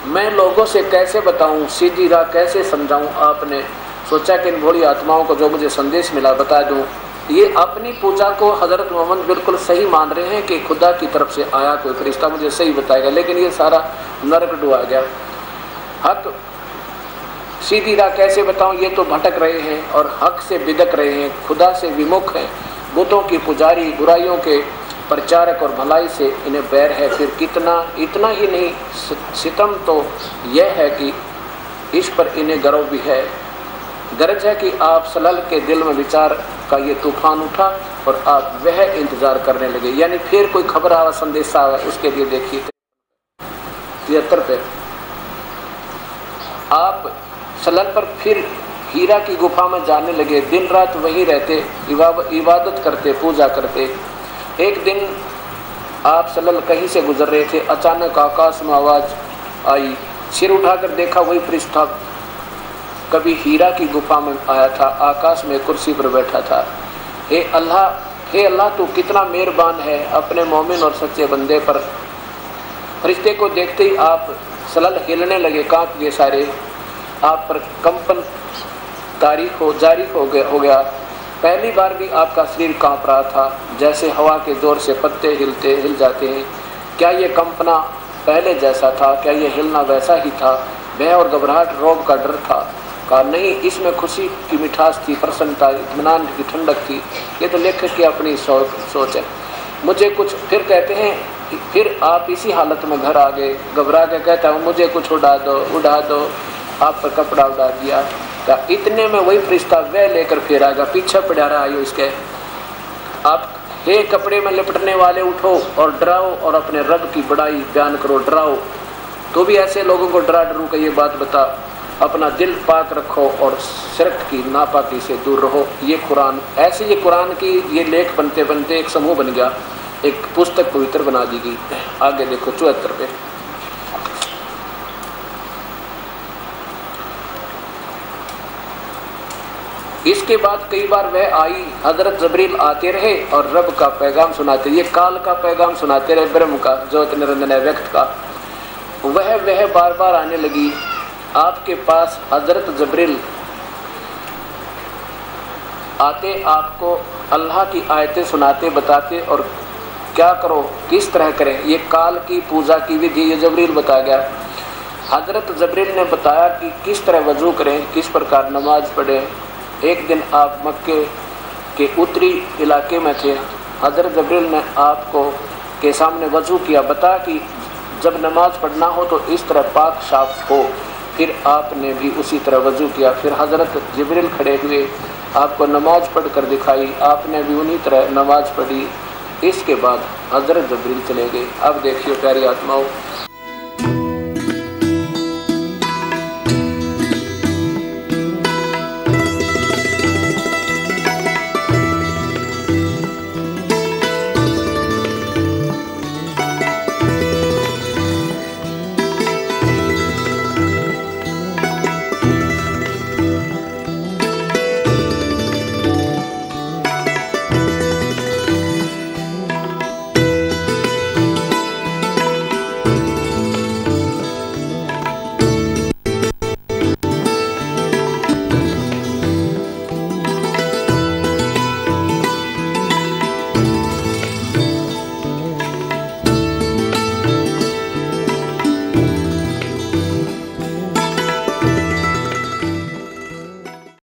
मैं लोगों से कैसे बताऊं, सीधी राह कैसे समझाऊं। आपने सोचा कि इन भोली आत्माओं को जो मुझे संदेश मिला बता दूं। ये अपनी पूजा को हज़रत मोहम्मद बिल्कुल सही मान रहे हैं कि खुदा की तरफ से आया कोई फरिश्ता मुझे सही बताएगा, लेकिन ये सारा नरक डुबा गया। हक सीधी राह कैसे बताऊं, ये तो भटक रहे हैं और हक से बिदक रहे हैं, खुदा से विमुख हैं, बुतों की पुजारी, बुराइयों के प्रचारक और भलाई से इन्हें बैर है। फिर कितना, इतना ही नहीं, सितम तो यह है कि इस पर इन्हें गर्व भी है। गरज है कि आप सलल के दिल में विचार का ये तूफान उठा और आप वह इंतजार करने लगे, यानी फिर कोई खबर आवा, संदेशा आवा, उसके लिए देखिए 73 पे आप सलल पर फिर हीरा की गुफा में जाने लगे। दिन रात वहीं रहते, इबादत करते, पूजा करते। एक दिन आप सलल कहीं से गुजर रहे थे, अचानक आकाश में आवाज़ आई। सिर उठाकर देखा, वही फरिश्ता कभी हीरा की गुफा में आया था, आकाश में कुर्सी पर बैठा था। हे अल्लाह तू कितना मेहरबान है अपने मोमिन और सच्चे बंदे पर। फरिश्ते को देखते ही आप सलल हिलने लगे, कांप गए सारे। आप पर कंपन जारी हो गया। पहली बार भी आपका शरीर कांप रहा था, जैसे हवा के जोर से पत्ते हिल जाते हैं। क्या ये कंपना पहले जैसा था? क्या ये हिलना वैसा ही था? भय और घबराहट, रौब का डर था? कहा नहीं, इसमें खुशी की मिठास थी, प्रसन्नता, इत्मीनान की ठंडक थी। ये तो लेखक की अपनी सोच है। मुझे कुछ फिर कहते हैं, फिर आप इसी हालत में घर आ गए। घबरा के कहता हूँ मुझे कुछ उड़ा दो। आप पर कपड़ा उड़ा दिया। क्या इतने में वही फरिश्ता वह लेकर फिर आएगा, पीछे पड़ा रहा है इसके। आप हे कपड़े में लिपटने वाले, उठो और डराओ और अपने रब की बड़ाई बयान करो। डराओ तो भी ऐसे लोगों को डरू का ये बात बता। अपना दिल पाक रखो और शिरक की नापाकी से दूर रहो। ये कुरान ऐसे, ये कुरान की ये लेख बनते बनते एक समूह बन गया, एक पुस्तक पवित्र बना दी गई। आगे देखो 74 पे। इसके बाद कई बार वह आई, हजरत जबरील आते रहे और रब का पैगाम सुनाते, ये काल का पैगाम सुनाते रहे, ब्रह्म का, ज्योत निरंजन है, व्यक्त का। वह बार बार आने लगी आपके पास। हजरत जबरील आते, आपको अल्लाह की आयतें सुनाते, बताते और क्या करो, किस तरह करें। ये काल की पूजा की विधि ये जबरील बता गया। हजरत जबरील ने बताया कि किस तरह वजू करें, किस प्रकार नमाज पढ़ें। एक दिन आप मक्के के उत्तरी इलाके में थे। हजरत जबरील ने आपको के सामने वजू किया, बता कि जब नमाज पढ़ना हो तो इस तरह पाक साफ हो। फिर आपने भी उसी तरह वजू किया। फिर हजरत जबरील खड़े हुए, आपको नमाज पढ़ कर दिखाई, आपने भी उन्हीं तरह नमाज पढ़ी। इसके बाद हजरत जबरील चले गए। अब देखिए प्यारी आत्माओं,